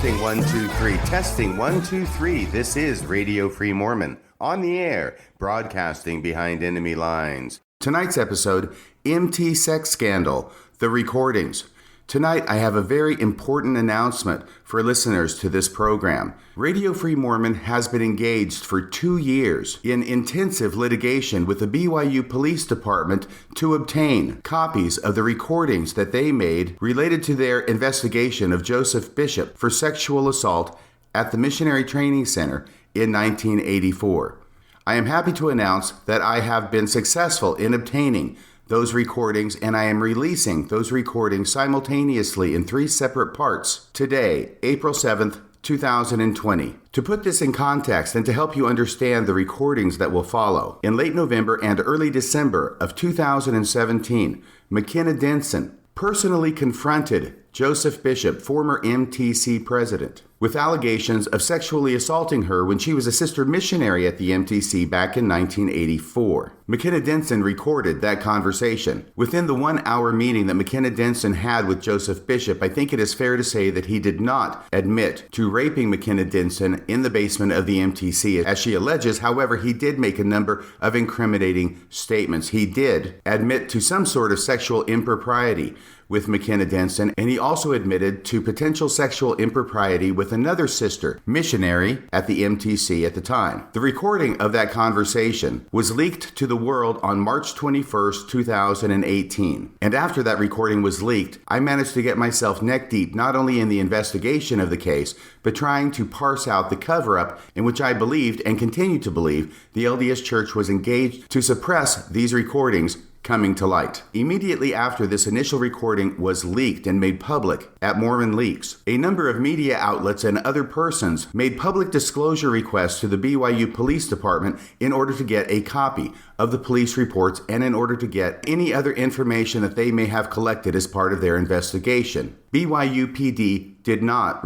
Testing 1 2 3. Testing 1 2 3. This is Radio Free Mormon on the air, broadcasting behind enemy lines. Tonight's episode, MT Sex Scandal, the recordings. Tonight, I have a very important announcement for listeners to this program. Radio Free Mormon has been engaged for 2 years in intensive litigation with the BYU Police Department to obtain copies of the recordings that they made related to their investigation of Joseph Bishop for sexual assault at the Missionary Training Center in 1984. I am happy to announce that I have been successful in obtaining those recordings, and I am releasing those recordings simultaneously in 3 separate parts today, April 7th, 2020. To put this in context and to help you understand the recordings that will follow, in late November and early December of 2017, Mckenna Denson personally confronted Joseph Bishop, former MTC President, with allegations of sexually assaulting her when she was a sister missionary at the MTC back in 1984. Mckenna Denson recorded that conversation. Within the 1-hour meeting that Mckenna Denson had with Joseph Bishop, I think it is fair to say that he did not admit to raping Mckenna Denson in the basement of the MTC, as she alleges. However, he did make a number of incriminating statements. He did admit to some sort of sexual impropriety with Mckenna Denson, and he also admitted to potential sexual impropriety with another sister missionary at the MTC at the time. The recording of that conversation was leaked to the world on March 21st, 2018. And after that recording was leaked, I managed to get myself neck deep not only in the investigation of the case, but trying to parse out the cover-up in which I believed and continue to believe the LDS Church was engaged to suppress these recordings coming to light. Immediately after this initial recording was leaked and made public at Mormon Leaks, a number of media outlets and other persons made public disclosure requests to the BYU Police Department in order to get a copy of the police reports and in order to get any other information that they may have collected as part of their investigation. BYUPD did not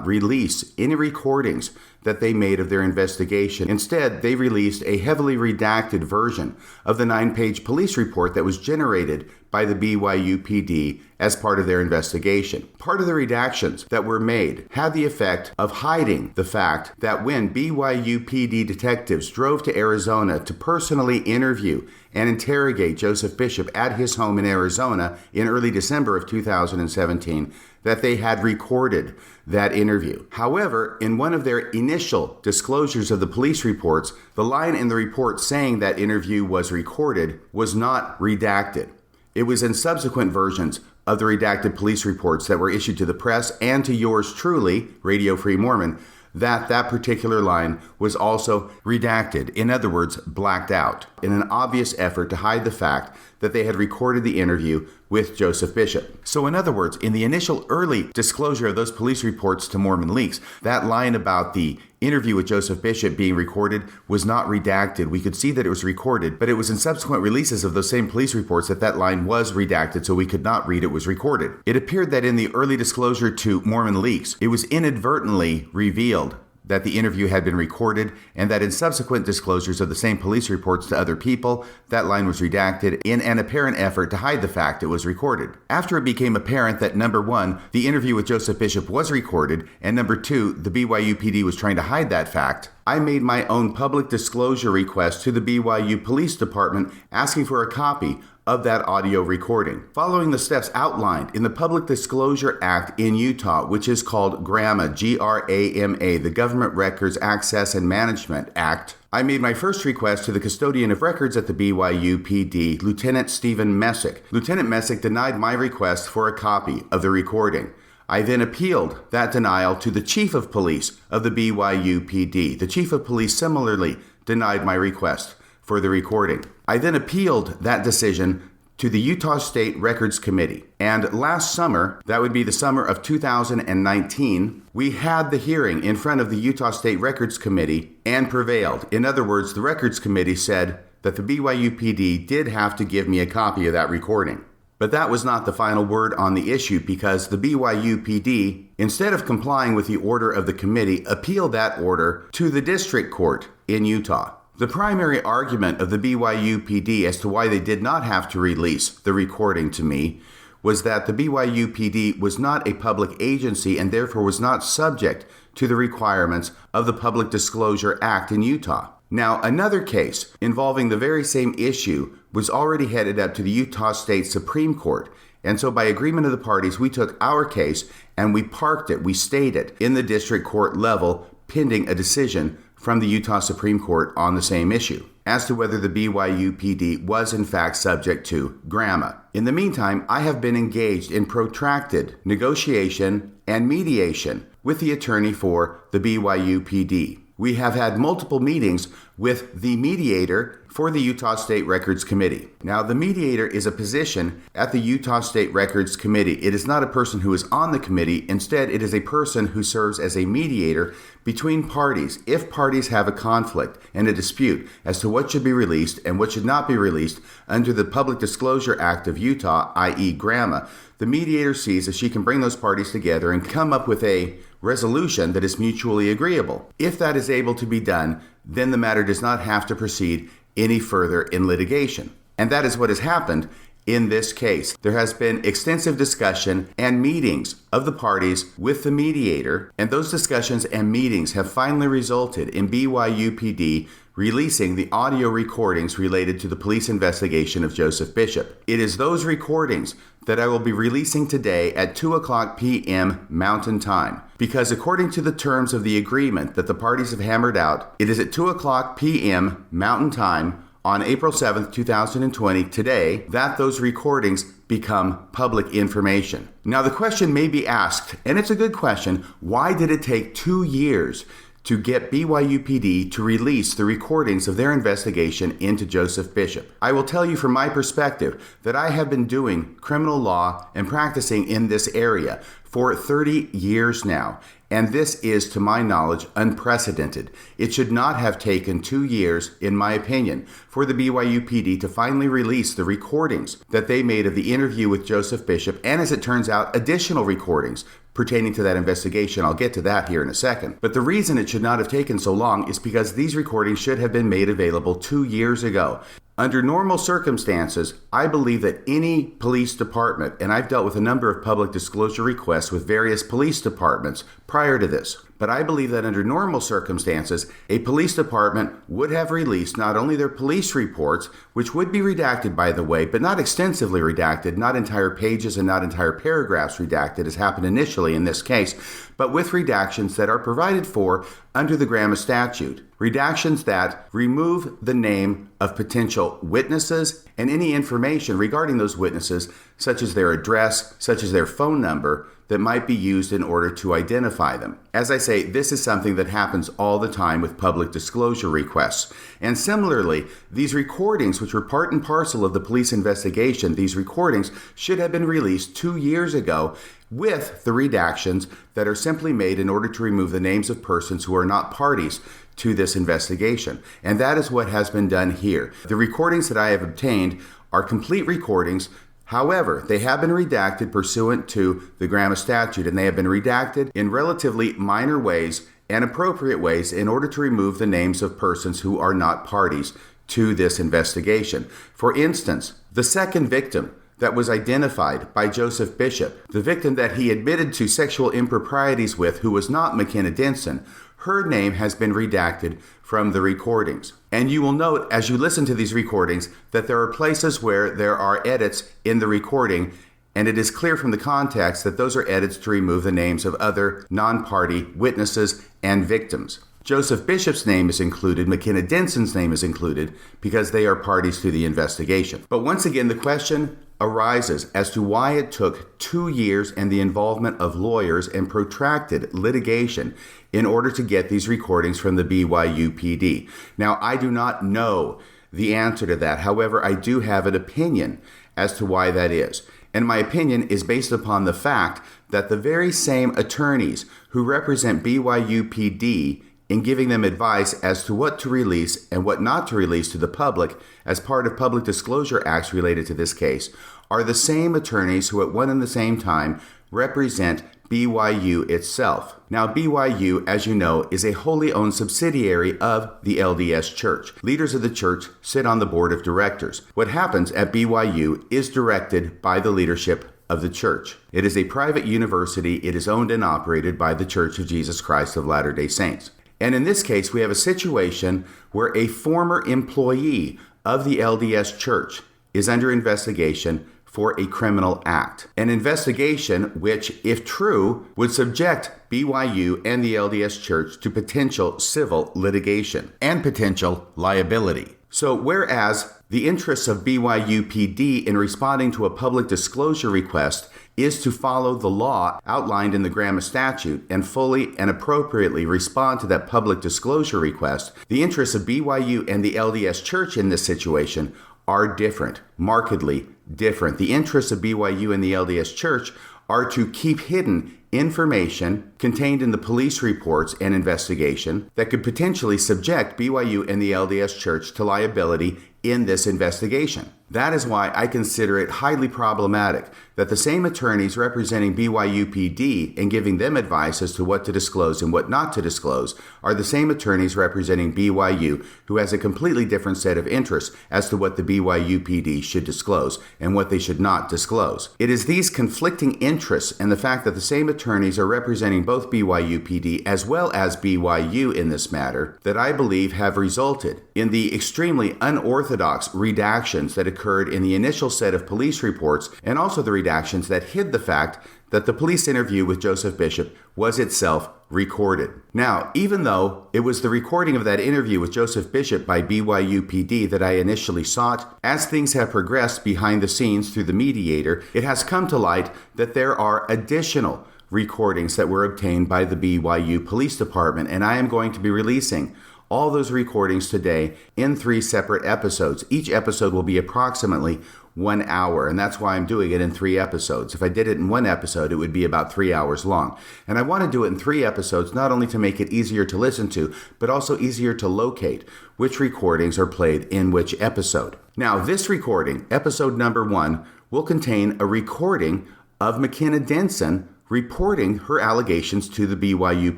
release any recordings that they made of their investigation. Instead, they released a heavily redacted version of the 9-page police report that was generated by the BYUPD as part of their investigation. Part of the redactions that were made had the effect of hiding the fact that when BYUPD detectives drove to Arizona to personally interview and interrogate Joseph Bishop at his home in Arizona in early December of 2017, that they had recorded that interview. However, in one of their initial disclosures of the police reports, the line in the report saying that interview was recorded was not redacted. It was in subsequent versions of the redacted police reports that were issued to the press and to yours truly, Radio Free Mormon, that particular line was also redacted, in other words, blacked out, in an obvious effort to hide the fact that they had recorded the interview with Joseph Bishop. So in other words, in the initial early disclosure of those police reports to Mormon Leaks, that line about the interview with Joseph Bishop being recorded was not redacted. We could see that it was recorded, but it was in subsequent releases of those same police reports that line was redacted, so we could not read it was recorded. It appeared that in the early disclosure to Mormon Leaks, it was inadvertently revealed that the interview had been recorded, and that in subsequent disclosures of the same police reports to other people, that line was redacted in an apparent effort to hide the fact it was recorded. After it became apparent that, number one, the interview with Joseph Bishop was recorded, and number two, the BYUPD was trying to hide that fact, I made my own public disclosure request to the BYU Police Department asking for a copy of that audio recording. Following the steps outlined in the Public Disclosure Act in Utah, which is called GRAMA, G-R-A-M-A, the Government Records Access and Management Act, I made my first request to the custodian of records at the BYUPD, Lieutenant Stephen Messick. Lieutenant Messick denied my request for a copy of the recording. I then appealed that denial to the Chief of Police of the BYUPD. The Chief of Police similarly denied my request for the recording. I then appealed that decision to the Utah State Records Committee. And last summer, that would be the summer of 2019, we had the hearing in front of the Utah State Records Committee and prevailed. In other words, the Records Committee said that the BYUPD did have to give me a copy of that recording. But that was not the final word on the issue, because the BYUPD, instead of complying with the order of the committee, appealed that order to the district court in Utah. The primary argument of the BYUPD as to why they did not have to release the recording to me was that the BYUPD was not a public agency and therefore was not subject to the requirements of the Public Disclosure Act in Utah. Now, another case involving the very same issue was already headed up to the Utah State Supreme Court. And so by agreement of the parties, we took our case and we parked it, we stayed it in the district court level pending a decision from the Utah Supreme Court on the same issue as to whether the BYUPD was in fact subject to GRAMA. In the meantime, I have been engaged in protracted negotiation and mediation with the attorney for the BYUPD. We have had multiple meetings with the mediator for the Utah State Records Committee. Now, the mediator is a position at the Utah State Records Committee. It is not a person who is on the committee. Instead, it is a person who serves as a mediator between parties if parties have a conflict and a dispute as to what should be released and what should not be released under the Public Disclosure Act of Utah, i.e. GRAMA. The mediator sees if she can bring those parties together and come up with a resolution that is mutually agreeable. If that is able to be done, then the matter does not have to proceed any further in litigation. And that is what has happened in this case. There has been extensive discussion and meetings of the parties with the mediator, and those discussions and meetings have finally resulted in BYUPD releasing the audio recordings related to the police investigation of Joseph Bishop. It is those recordings that I will be releasing today at 2:00 p.m. Mountain Time, because according to the terms of the agreement that the parties have hammered out, it is at 2:00 p.m. Mountain Time on April 7th, 2020, today, that those recordings become public information. Now, the question may be asked, and it's a good question, why did it take 2 years to get BYUPD to release the recordings of their investigation into Joseph Bishop? I will tell you from my perspective that I have been doing criminal law and practicing in this area for 30 years now, and this is, to my knowledge, unprecedented. It should not have taken 2 years, in my opinion, for the BYUPD to finally release the recordings that they made of the interview with Joseph Bishop, and as it turns out, additional recordings pertaining to that investigation. I'll get to that here in a second. But the reason it should not have taken so long is because these recordings should have been made available 2 years ago. Under normal circumstances, I believe that any police department, and I've dealt with a number of public disclosure requests with various police departments prior to this, but I believe that under normal circumstances, a police department would have released not only their police reports, which would be redacted, by the way, but not extensively redacted, not entire pages and not entire paragraphs redacted, as happened initially in this case, but with redactions that are provided for under the GRAMA statute. Redactions that remove the name of potential witnesses and any information regarding those witnesses, such as their address, such as their phone number, that might be used in order to identify them. As I say, this is something that happens all the time with public disclosure requests. And similarly, these recordings, which were part and parcel of the police investigation, these recordings should have been released 2 years ago with the redactions that are simply made in order to remove the names of persons who are not parties to this investigation. And that is what has been done here. The recordings that I have obtained are complete recordings. However, they have been redacted pursuant to the GRAMA statute, and they have been redacted in relatively minor ways and appropriate ways in order to remove the names of persons who are not parties to this investigation. For instance, the second victim that was identified by Joseph Bishop, the victim that he admitted to sexual improprieties with, who was not Mckenna Denson, her name has been redacted from the recordings. And you will note as you listen to these recordings that there are places where there are edits in the recording, and it is clear from the context that those are edits to remove the names of other non-party witnesses and victims. Joseph Bishop's name is included, Mckenna Denson's name is included, because they are parties to the investigation. But once again, the question arises as to why it took 2 years and the involvement of lawyers and protracted litigation in order to get these recordings from the BYUPD. Now, I do not know the answer to that. However, I do have an opinion as to why that is. And my opinion is based upon the fact that the very same attorneys who represent BYUPD in giving them advice as to what to release and what not to release to the public as part of public disclosure acts related to this case are the same attorneys who at one and the same time represent BYU itself. Now, BYU, as you know, is a wholly owned subsidiary of the LDS Church. Leaders of the church sit on the board of directors. What happens at BYU is directed by the leadership of the church. It is a private university. It is owned and operated by the Church of Jesus Christ of Latter-day Saints. And in this case, we have a situation where a former employee of the LDS Church is under investigation for a criminal act. An investigation which, if true, would subject BYU and the LDS Church to potential civil litigation and potential liability. So whereas the interests of BYUPD in responding to a public disclosure request is to follow the law outlined in the Graham statute and fully and appropriately respond to that public disclosure request, the interests of BYU and the LDS Church in this situation are different, markedly different. The interests of BYU and the LDS Church are to keep hidden information contained in the police reports and investigation that could potentially subject BYU and the LDS Church to liability in this investigation. That is why I consider it highly problematic that the same attorneys representing BYUPD and giving them advice as to what to disclose and what not to disclose are the same attorneys representing BYU, who has a completely different set of interests as to what the BYUPD should disclose and what they should not disclose. It is these conflicting interests and the fact that the same attorneys are representing both BYUPD as well as BYU in this matter that I believe have resulted in the extremely unorthodox redactions that occurred in the initial set of police reports and also the redactions that hid the fact that the police interview with Joseph Bishop was itself recorded. Now, even though it was the recording of that interview with Joseph Bishop by BYUPD that I initially sought, as things have progressed behind the scenes through the mediator, it has come to light that there are additional recordings that were obtained by the BYU Police Department, and I am going to be releasing all those recordings today in 3 separate episodes. Each episode will be approximately 1 hour, and that's why I'm doing it in 3 episodes. If I did it in 1 episode, it would be about 3 hours long. And I want to do it in 3 episodes, not only to make it easier to listen to, but also easier to locate which recordings are played in which episode. Now, this recording, episode number 1, will contain a recording of Mckenna Denson reporting her allegations to the BYU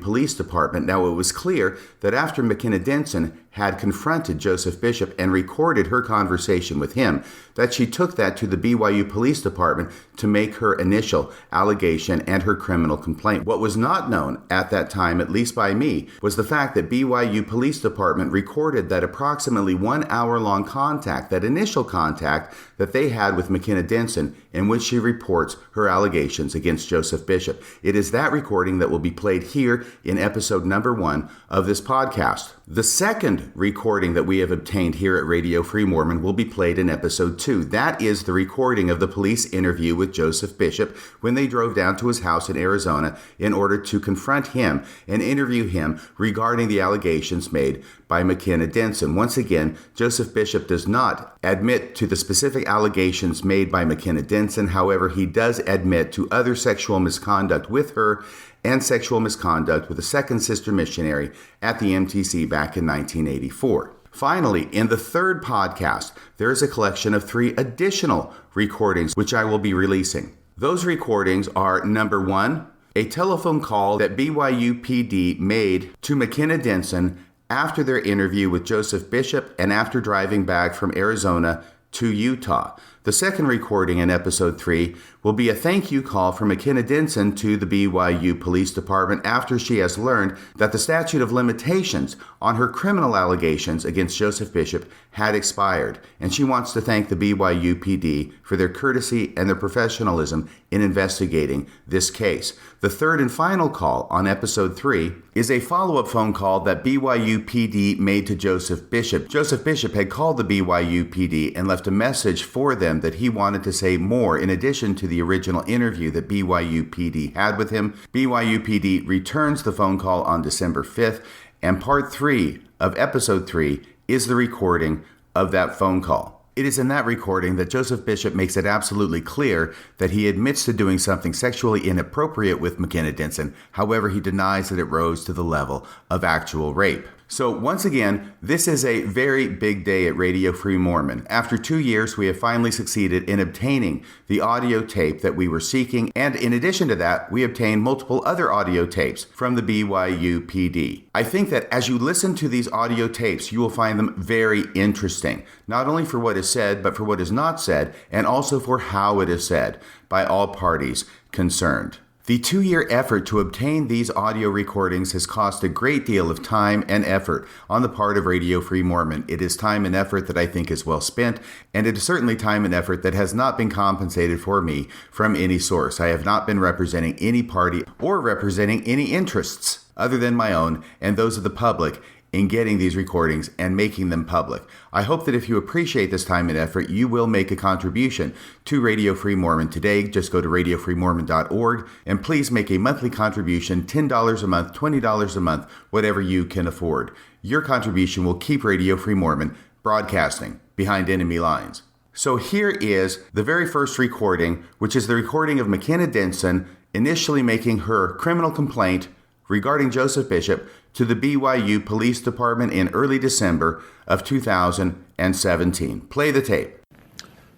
Police Department. Now, it was clear that after Mckenna Denson had confronted Joseph Bishop and recorded her conversation with him, that she took that to the BYU Police Department to make her initial allegation and her criminal complaint. What was not known at that time, at least by me, was the fact that BYU Police Department recorded that approximately 1 hour-long contact, that initial contact that they had with Mckenna Denson, in which she reports her allegations against Joseph Bishop. It is that recording that will be played here in episode number 1 of this podcast. The second recording that we have obtained here at Radio Free Mormon will be played in episode 2. That is the recording of the police interview with Joseph Bishop when they drove down to his house in Arizona in order to confront him and interview him regarding the allegations made by Mckenna Denson. Once again, Joseph Bishop does not admit to the specific allegations made by Mckenna Denson. However, he does admit to other sexual misconduct with her and sexual misconduct with a second sister missionary at the MTC back in 1984. Finally, in the third podcast, there is a collection of 3 additional recordings which I will be releasing. Those recordings are, number 1, a telephone call that BYUPD made to Mckenna Denson after their interview with Joseph Bishop and after driving back from Arizona to Utah. The second recording in episode 3 will be a thank you call from Mckenna Denson to the BYU Police Department after she has learned that the statute of limitations on her criminal allegations against Joseph Bishop had expired, and she wants to thank the BYUPD for their courtesy and their professionalism in investigating this case. The third and final call on episode 3 is a follow-up phone call that BYUPD made to Joseph Bishop. Joseph Bishop had called the BYUPD and left a message for them that he wanted to say more in addition to the original interview that BYUPD had with him. BYUPD returns the phone call on December 5th, and part 3 of episode 3 is the recording of that phone call. It is in that recording that Joseph Bishop makes it absolutely clear that he admits to doing something sexually inappropriate with Mckenna Denson. However, he denies that it rose to the level of actual rape. So once again, this is a very big day at Radio Free Mormon. After 2 years, we have finally succeeded in obtaining the audio tape that we were seeking, and in addition to that, we obtained multiple other audio tapes from the BYUPD. I think that as you listen to these audio tapes, you will find them very interesting, not only for what is said, but for what is not said, and also for how it is said by all parties concerned. The 2-year effort to obtain these audio recordings has cost a great deal of time and effort on the part of Radio Free Mormon. It is time and effort that I think is well spent, and it is certainly time and effort that has not been compensated for me from any source. I have not been representing any party or representing any interests other than my own and those of the public in getting these recordings and making them public. I hope that if you appreciate this time and effort, you will make a contribution to Radio Free Mormon today. Just go to radiofreemormon.org and please make a monthly contribution, $10 a month, $20 a month, whatever you can afford. Your contribution will keep Radio Free Mormon broadcasting behind enemy lines. So here is the very first recording, which is the recording of Mckenna Denson initially making her criminal complaint regarding Joseph Bishop to the BYU Police Department in early December of 2017. Play the tape.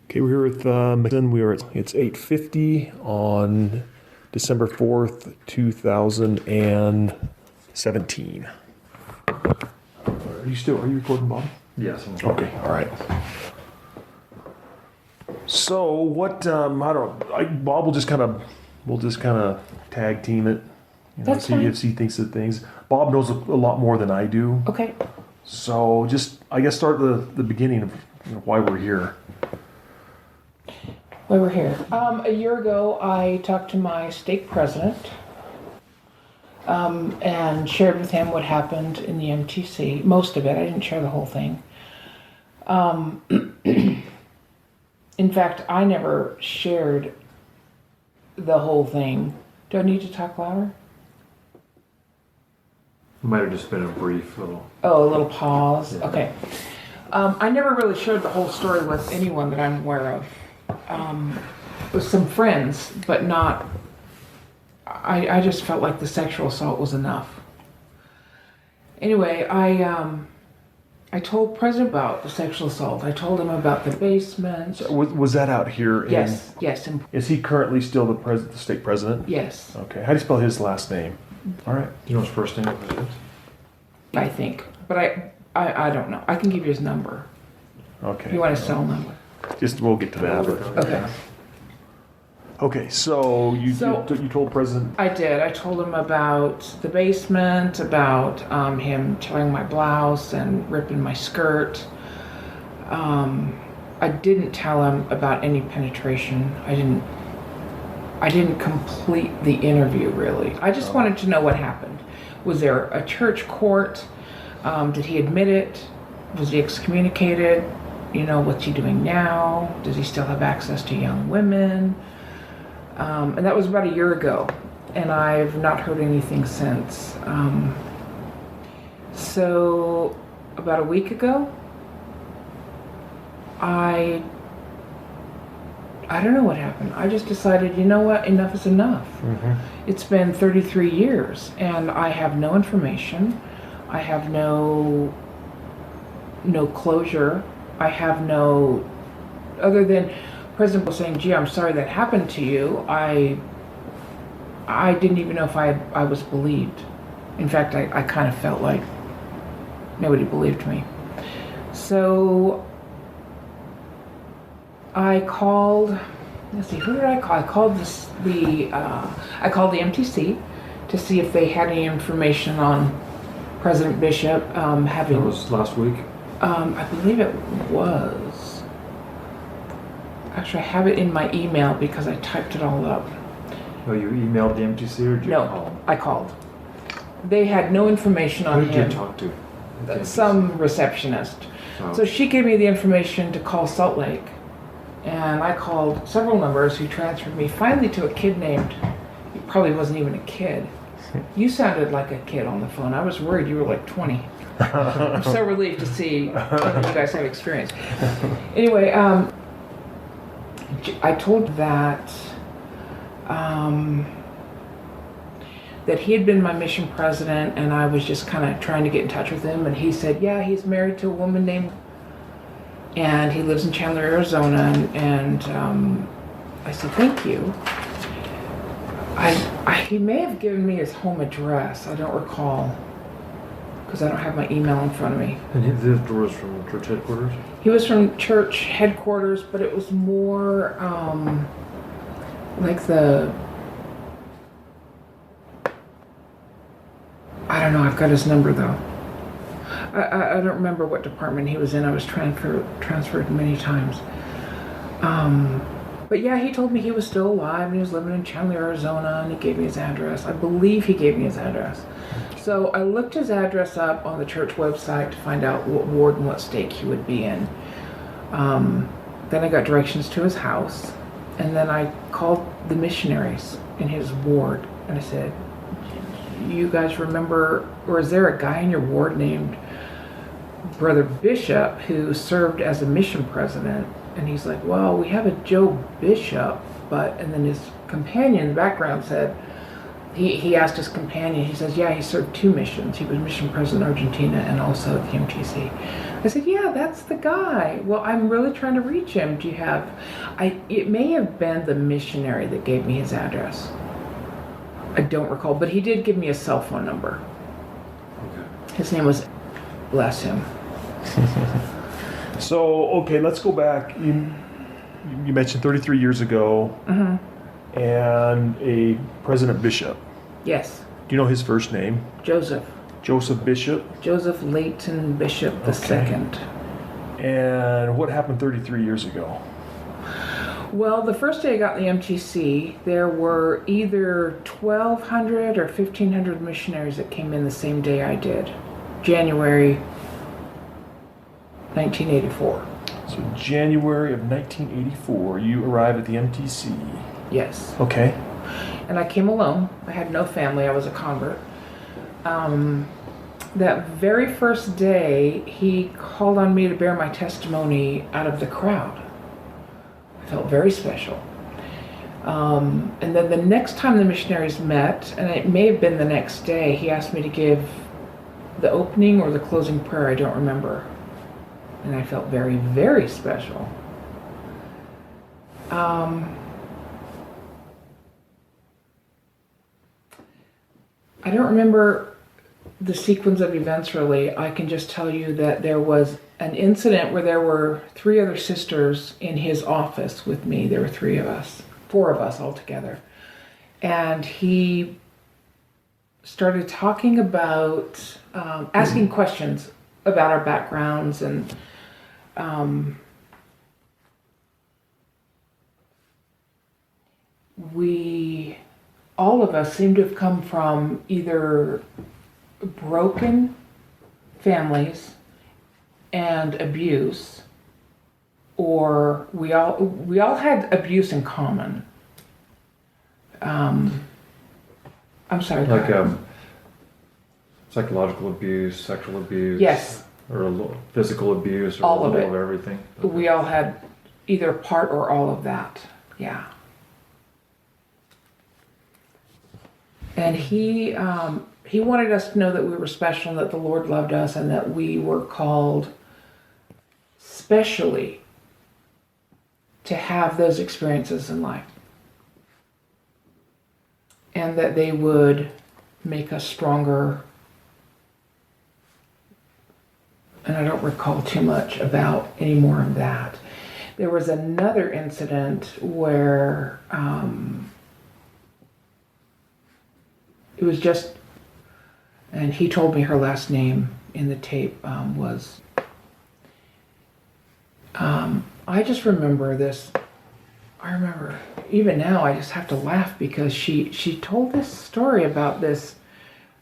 Okay, we're here with Mckenna. It's 8:50 on December 4th, 2017. Are you recording, Bob? Yes. Okay, all right. So what? Bob will just kind of tag team it. That's fine. If he thinks of things. Bob knows a lot more than I do. Okay. So just, I guess, start the beginning of why we're here. Why we're here. A year ago, I talked to my stake president and shared with him what happened in the MTC. Most of it. I didn't share the whole thing. In fact, I never shared the whole thing. Do I need to talk louder? Might have just been a brief little... Oh, a little pause. Yeah. Okay. I never really shared the whole story with anyone that I'm aware of. With some friends, but not... I just felt like the sexual assault was enough. Anyway, I told President about the sexual assault. I told him about the basement. So was that out here? Yes. Is he currently still the stake president? Yes. Okay. How do you spell his last name? All right. You know his first name? I think. But I don't know. I can give you his number. Okay. You want his cell number? We'll get to that. Okay. Okay, so you told President... I did. I told him about the basement, about him tearing my blouse and ripping my skirt. I didn't tell him about any penetration. I didn't complete the interview, really. I just wanted to know what happened. Was there a church court? Did he admit it? Was he excommunicated? What's he doing now? Does he still have access to young women? And that was about a year ago, and I've not heard anything since. So about a week ago, I don't know what happened. I just decided, you know what, enough is enough. Mm-hmm. It's been 33 years, and I have no information. I have no closure. I have no, other than President was saying, gee, I'm sorry that happened to you. I didn't even know if I was believed. In fact, I kind of felt like nobody believed me. So I called, let's see, who did I call? I called I called the MTC to see if they had any information on President Bishop having... That was last week? I believe it was. Actually, I have it in my email because I typed it all up. Oh, you emailed the MTC or did you call? No, I called. They had no information on him. Who did you talk to? Some receptionist. Oh. So she gave me the information to call Salt Lake. And I called several numbers who transferred me finally to a kid named, he probably wasn't even a kid. You sounded like a kid on the phone. I was worried you were like 20. I'm so relieved to see that you guys have experience. Anyway, I told that that he had been my mission president, and I was just kind of trying to get in touch with him. And he said, yeah, he's married to a woman named, and he lives in Chandler, Arizona. And I said, thank you. He may have given me his home address. I don't recall, because I don't have my email in front of me. And his was from church headquarters? He was from church headquarters, but it was more like I don't know, I've got his number though. I don't remember what department he was in. I was transferred many times. But yeah, he told me he was still alive and he was living in Chandler, Arizona, and he gave me his address. I believe he gave me his address. So I looked his address up on the church website to find out what ward and what stake he would be in. Then I got directions to his house, and then I called the missionaries in his ward, and I said, you guys remember, or is there a guy in your ward named Brother Bishop who served as a mission president? And he's like, well, we have a Joe Bishop, and then his companion in the background said, he asked his companion, he says, yeah, he served 2 missions. He was mission president in Argentina and also at the MTC. I said, yeah, that's the guy. Well, I'm really trying to reach him. Do you have, it may have been the missionary that gave me his address. I don't recall, but he did give me a cell phone number. Okay. His name was, bless him. So, okay, let's go back. You mentioned 33 years ago, and a President Bishop. Yes. Do you know his first name? Joseph. Joseph Bishop? Joseph Leighton Bishop II. And what happened 33 years ago? Well, the first day I got in the MTC, there were either 1,200 or 1,500 missionaries that came in the same day I did, January 1984. So January of 1984, you arrived at the MTC. Yes. Okay. And I came alone. I had no family. I was a convert. That very first day, he called on me to bear my testimony out of the crowd. I felt very special. And then the next time the missionaries met, and it may have been the next day, he asked me to give the opening or the closing prayer. I don't remember. And I felt very, very special. I don't remember the sequence of events really. I can just tell you that there was an incident where there were 3 other sisters in his office with me. There were 4 of us altogether. And he started talking about, asking questions about our backgrounds, and all of us seem to have come from either broken families and abuse, or we all had abuse in common. I'm sorry. Like psychological abuse, sexual abuse. Yes. Or physical abuse, or all a of little it. of everything. We all had either part or all of that. Yeah. And he wanted us to know that we were special and that the Lord loved us and that we were called specially to have those experiences in life. And that they would make us stronger. And I don't recall too much about any more of that. There was another incident where it was just, and he told me her last name in the tape was, I just remember this. I remember, even now, I just have to laugh because she told this story about this.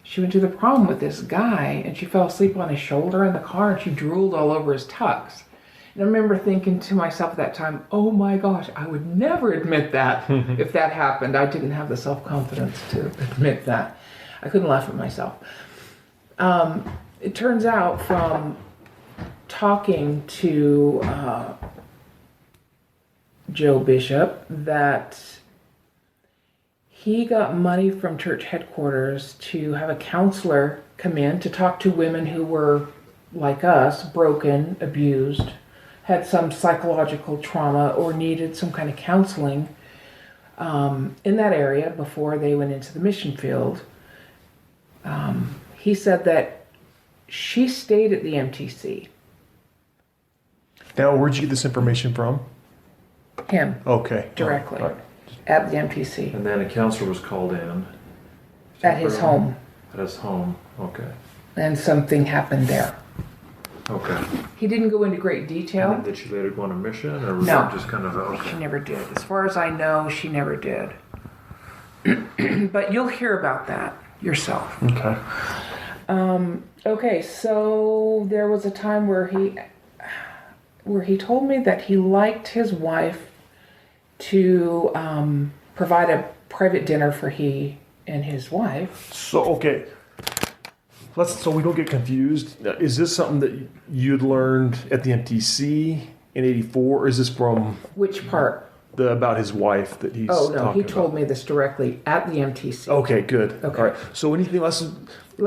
She went to the prom with this guy and she fell asleep on his shoulder in the car and she drooled all over his tux. And I remember thinking to myself at that time, oh my gosh, I would never admit that if that happened. I didn't have the self-confidence to admit that. I couldn't laugh at myself. It turns out from talking to Joe Bishop that he got money from church headquarters to have a counselor come in to talk to women who were, like us, broken, abused, had some psychological trauma, or needed some kind of counseling in that area before they went into the mission field. He said that she stayed at the MTC. Now, where'd you get this information from? Him. Okay. Directly. All right. At the MTC. And then a counselor was called in. At his home. At his home. Okay. And something happened there. Okay. He didn't go into great And detail. then did she later go on a mission, or was No. it just kind of She never did. As far as I know, she never did. But you'll hear about that yourself. Okay. Okay, so there was a time where he told me that he liked his wife to provide a private dinner for he and his wife. So, okay. So we don't get confused. Is this something that you'd learned at the MTC in '84, or is this from Which part? about his wife that he's Oh no, talking he told me this directly at the MTC. Okay, good. Okay. All right. So anything less?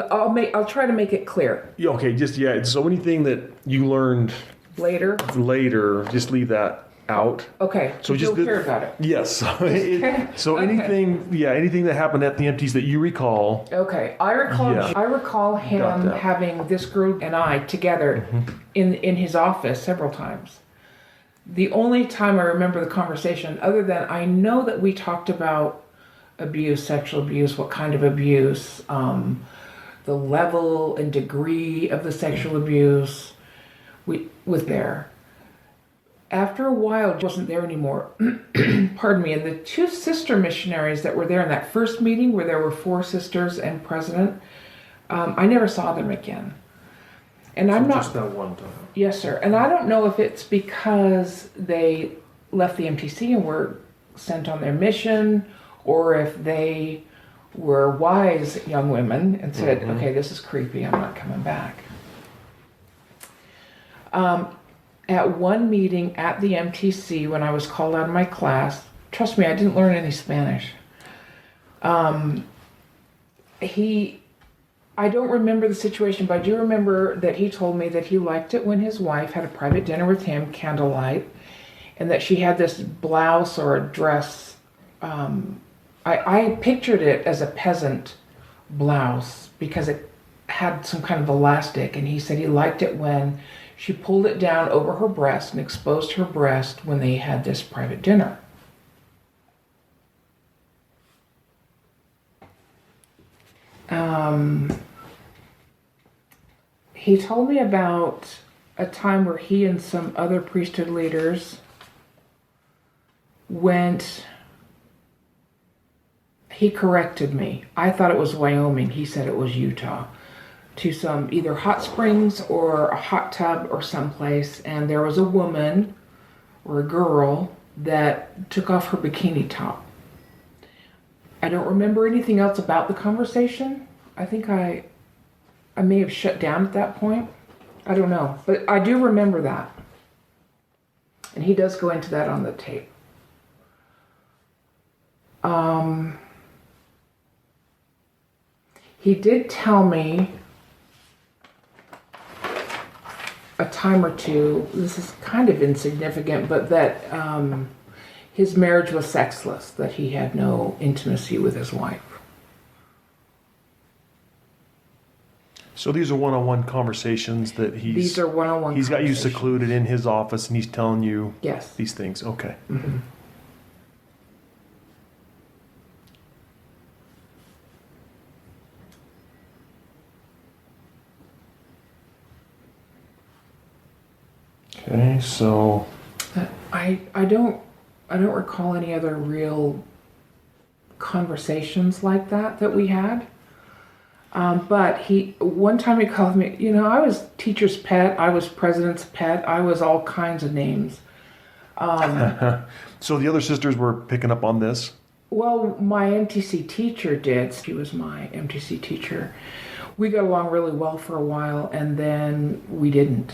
I'll try to make it clear Yeah, okay, just yeah. So anything that you learned later. later, just leave that out. Okay, So you'll just hear about it. Yes. Okay. So Okay. anything that happened at the MTs that you recall. Okay, I recall. Yeah. I recall Got him that. having this group and I together in his office several times. The only time I remember the conversation, other than I know that we talked about abuse, sexual abuse, what kind of abuse, the level and degree of the sexual abuse, was there. After a while, it wasn't there anymore. Pardon me. And the two sister missionaries that were there in that first meeting, where there were 4 sisters and president, I never saw them again. And I'm not. Just that one time. Yes, sir. And I don't know if it's because they left the MTC and were sent on their mission, or if they were wise young women and said, okay, this is creepy, I'm not coming back. At one meeting at the MTC, when I was called out of my class, trust me, I didn't learn any Spanish. I don't remember the situation, but I do remember that he told me that he liked it when his wife had a private dinner with him, candlelight, and that she had this blouse or a dress. I pictured it as a peasant blouse because it had some kind of elastic, and he said he liked it when she pulled it down over her breast and exposed her breast when they had this private dinner. He told me about a time where he and some other priesthood leaders went. He corrected me. I thought it was Wyoming. He said it was Utah. To some either hot springs or a hot tub or someplace, and there was a woman or a girl that took off her bikini top. I don't remember anything else about the conversation. I think I may have shut down at that point. I don't know. But I do remember that. And he does go into that on the tape. He did tell me a time or two, this is kind of insignificant, but that his marriage was sexless, that he had no intimacy with his wife. So these are one-on-one conversations that These are one-on-one he's got you conversations. secluded in his office and he's telling you Yes. these things. Okay. Mm-hmm. Okay, so I don't recall any other real conversations like that we had. But one time he called me, I was teacher's pet, I was president's pet, I was all kinds of names. so the other sisters were picking up on this? Well, my MTC teacher did. She was my MTC teacher. We got along really well for a while, and then we didn't.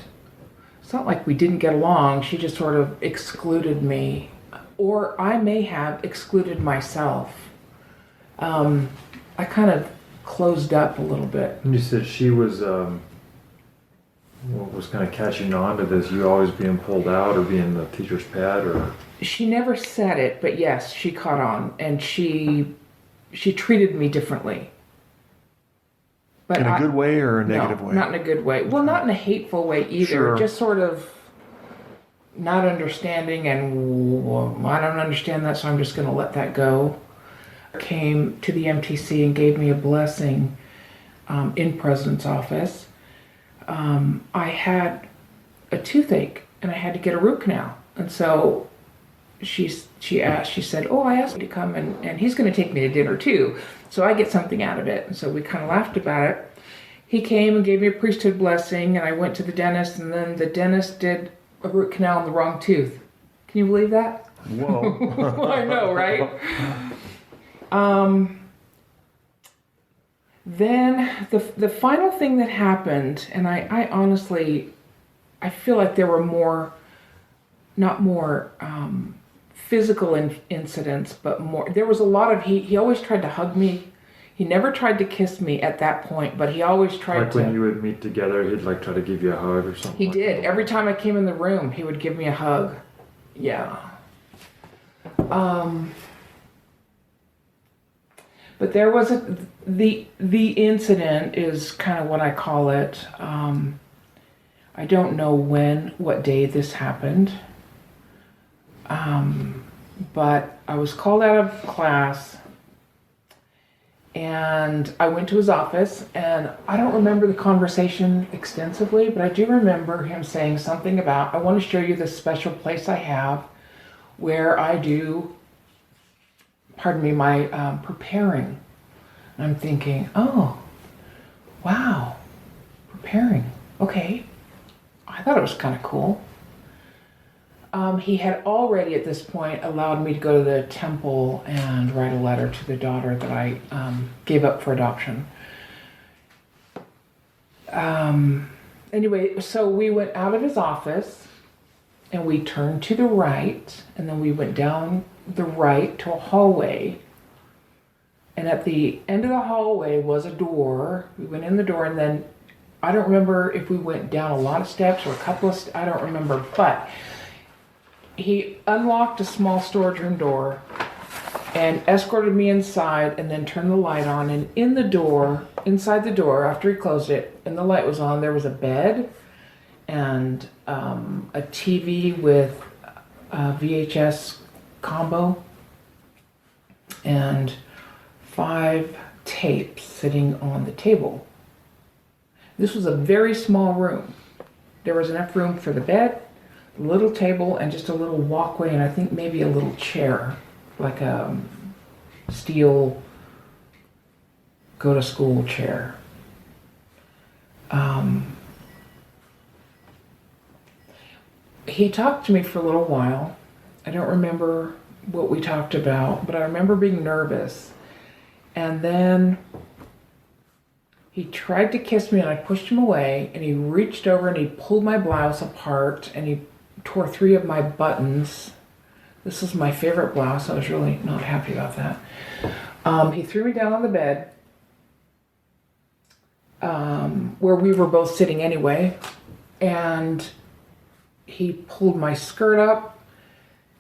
It's not like we didn't get along. She just sort of excluded me, or I may have excluded myself I kind of closed up a little bit. And you said she was kind of catching on to this, you always being pulled out or being the teacher's pet, or? She never said it, but yes, she caught on, and she treated me differently. But in a good way or a negative way? Not in a good way. Well, not in a hateful way either. Sure. Just sort of not understanding, and well, I don't understand that, so I'm just going to let that go. Came to the MTC and gave me a blessing in President's office. I had a toothache and I had to get a root canal, and so she said, "Oh, I asked him to come and he's going to take me to dinner too, so I get something out of it." And so we kind of laughed about it. He came and gave me a priesthood blessing, and I went to the dentist, and then the dentist did a root canal in the wrong tooth. Can you believe that? Whoa. I know, right? Then the final thing that happened, and I honestly, I feel like there were not more physical incidents, but more, there was a lot of, he always tried to hug me. He never tried to kiss me at that point, but he always tried like to. When you would meet together, he'd like try to give you a hug or something. He like did. that. Every time I came in the room, he would give me a hug. Yeah. But there was the incident is kind of what I call it. I don't know what day this happened. But I was called out of class, and I went to his office, and I don't remember the conversation extensively, but I do remember him saying something about, "I want to show you this special place I have where I do, my preparing." And I'm thinking, oh, wow, preparing, okay. I thought it was kind of cool. He had already at this point allowed me to go to the temple and write a letter to the daughter that I gave up for adoption. Anyway, so we went out of his office and we turned to the right, and then we went down the right to a hallway. And at the end of the hallway was a door. We went in the door, and then I don't remember if we went down a lot of steps or a couple of I don't remember, but he unlocked a small storage room door and escorted me inside, and then turned the light on. And inside the door, after he closed it and the light was on, there was a bed and a TV with a VHS combo and 5 tapes sitting on the table. This was a very small room. There was enough room for the bed, a little table, and just a little walkway, and I think maybe a little chair, like a steel go-to-school chair. He talked to me for a little while. I don't remember what we talked about, but I remember being nervous. And then he tried to kiss me, and I pushed him away, and he reached over and he pulled my blouse apart, and he tore 3 of my buttons. This was my favorite blouse. I was really not happy about that. He threw me down on the bed, where we were both sitting anyway, and he pulled my skirt up,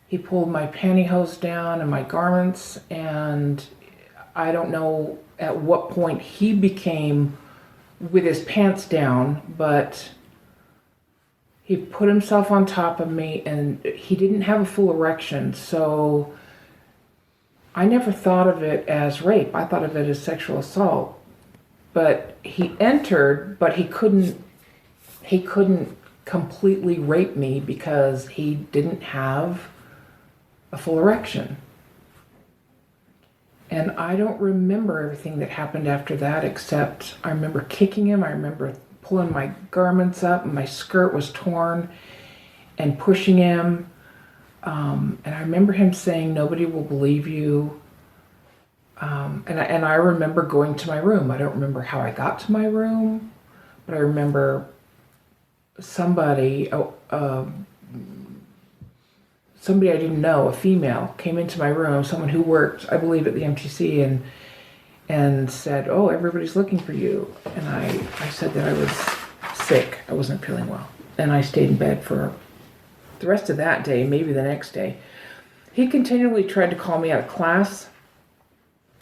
he pulled my pantyhose down and my garments, and I don't know at what point he became with his pants down, but he put himself on top of me, and he didn't have a full erection, so I never thought of it as rape. I thought of it as sexual assault. But he entered, but he couldn't completely rape me because he didn't have a full erection. And I don't remember everything that happened after that, except I remember kicking him. I remember pulling my garments up, and my skirt was torn, and pushing him. And I remember him saying, "Nobody will believe you." And I remember going to my room. I don't remember how I got to my room, but I remember somebody I didn't know, a female, came into my room, someone who worked, I believe, at the MTC, and and said, "Oh, everybody's looking for you." And I said that I was sick. I wasn't feeling well. And I stayed in bed for the rest of that day, maybe the next day. He continually tried to call me out of class,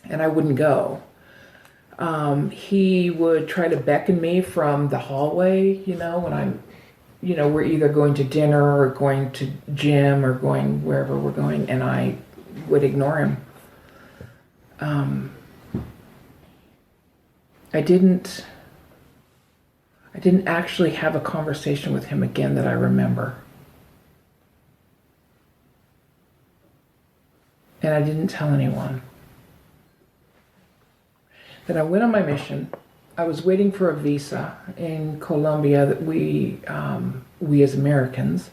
and I wouldn't go. He would try to beckon me from the hallway, when I'm, we're either going to dinner or going to gym or going wherever we're going, and I would ignore him. I didn't actually have a conversation with him again that I remember. And I didn't tell anyone. Then I went on my mission. I was waiting for a visa in Colombia that we as Americans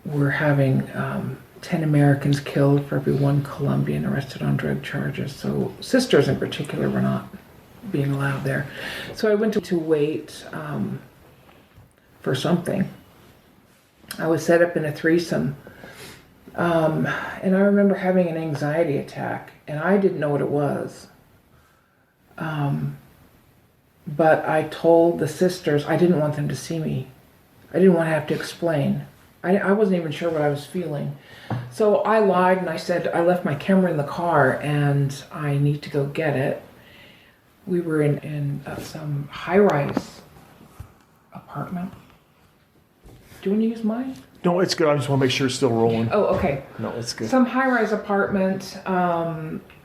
were having 10 Americans killed for every one Colombian arrested on drug charges. So sisters in particular were not being allowed there. So I went to wait for something. I was set up in a threesome. And I remember having an anxiety attack, and I didn't know what it was. But I told the sisters I didn't want them to see me. I didn't want to have to explain. I wasn't even sure what I was feeling. So I lied and I said I left my camera in the car and I need to go get it. We were in some high-rise apartment. Do you want to use mine? No, it's good. I just want to make sure it's still rolling. Oh, okay. No, it's good. Some high-rise apartment,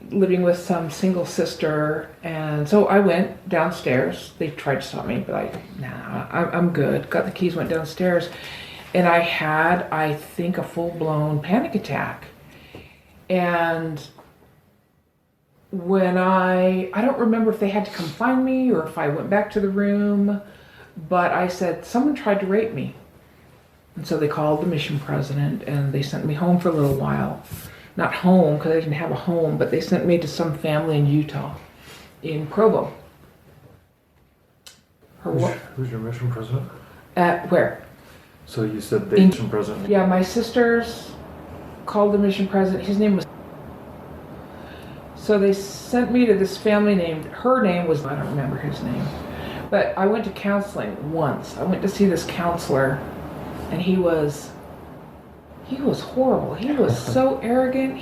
living with some single sister, and so I went downstairs. They tried to stop me, but I'm good. Got the keys, went downstairs, and I had, I think, a full-blown panic attack. And when I don't remember if they had to come find me or if I went back to the room, but I said, someone tried to rape me. And so they called the mission president and they sent me home for a little while. Not home, because I didn't have a home, but they sent me to some family in Utah, in Provo. Who's your mission president? At where? So you said the mission president? Yeah, my sisters called the mission president. His name was... So they sent me to this family named... Her name was... I don't remember his name. But I went to counseling once. I went to see this counselor, and he was horrible. He was so arrogant.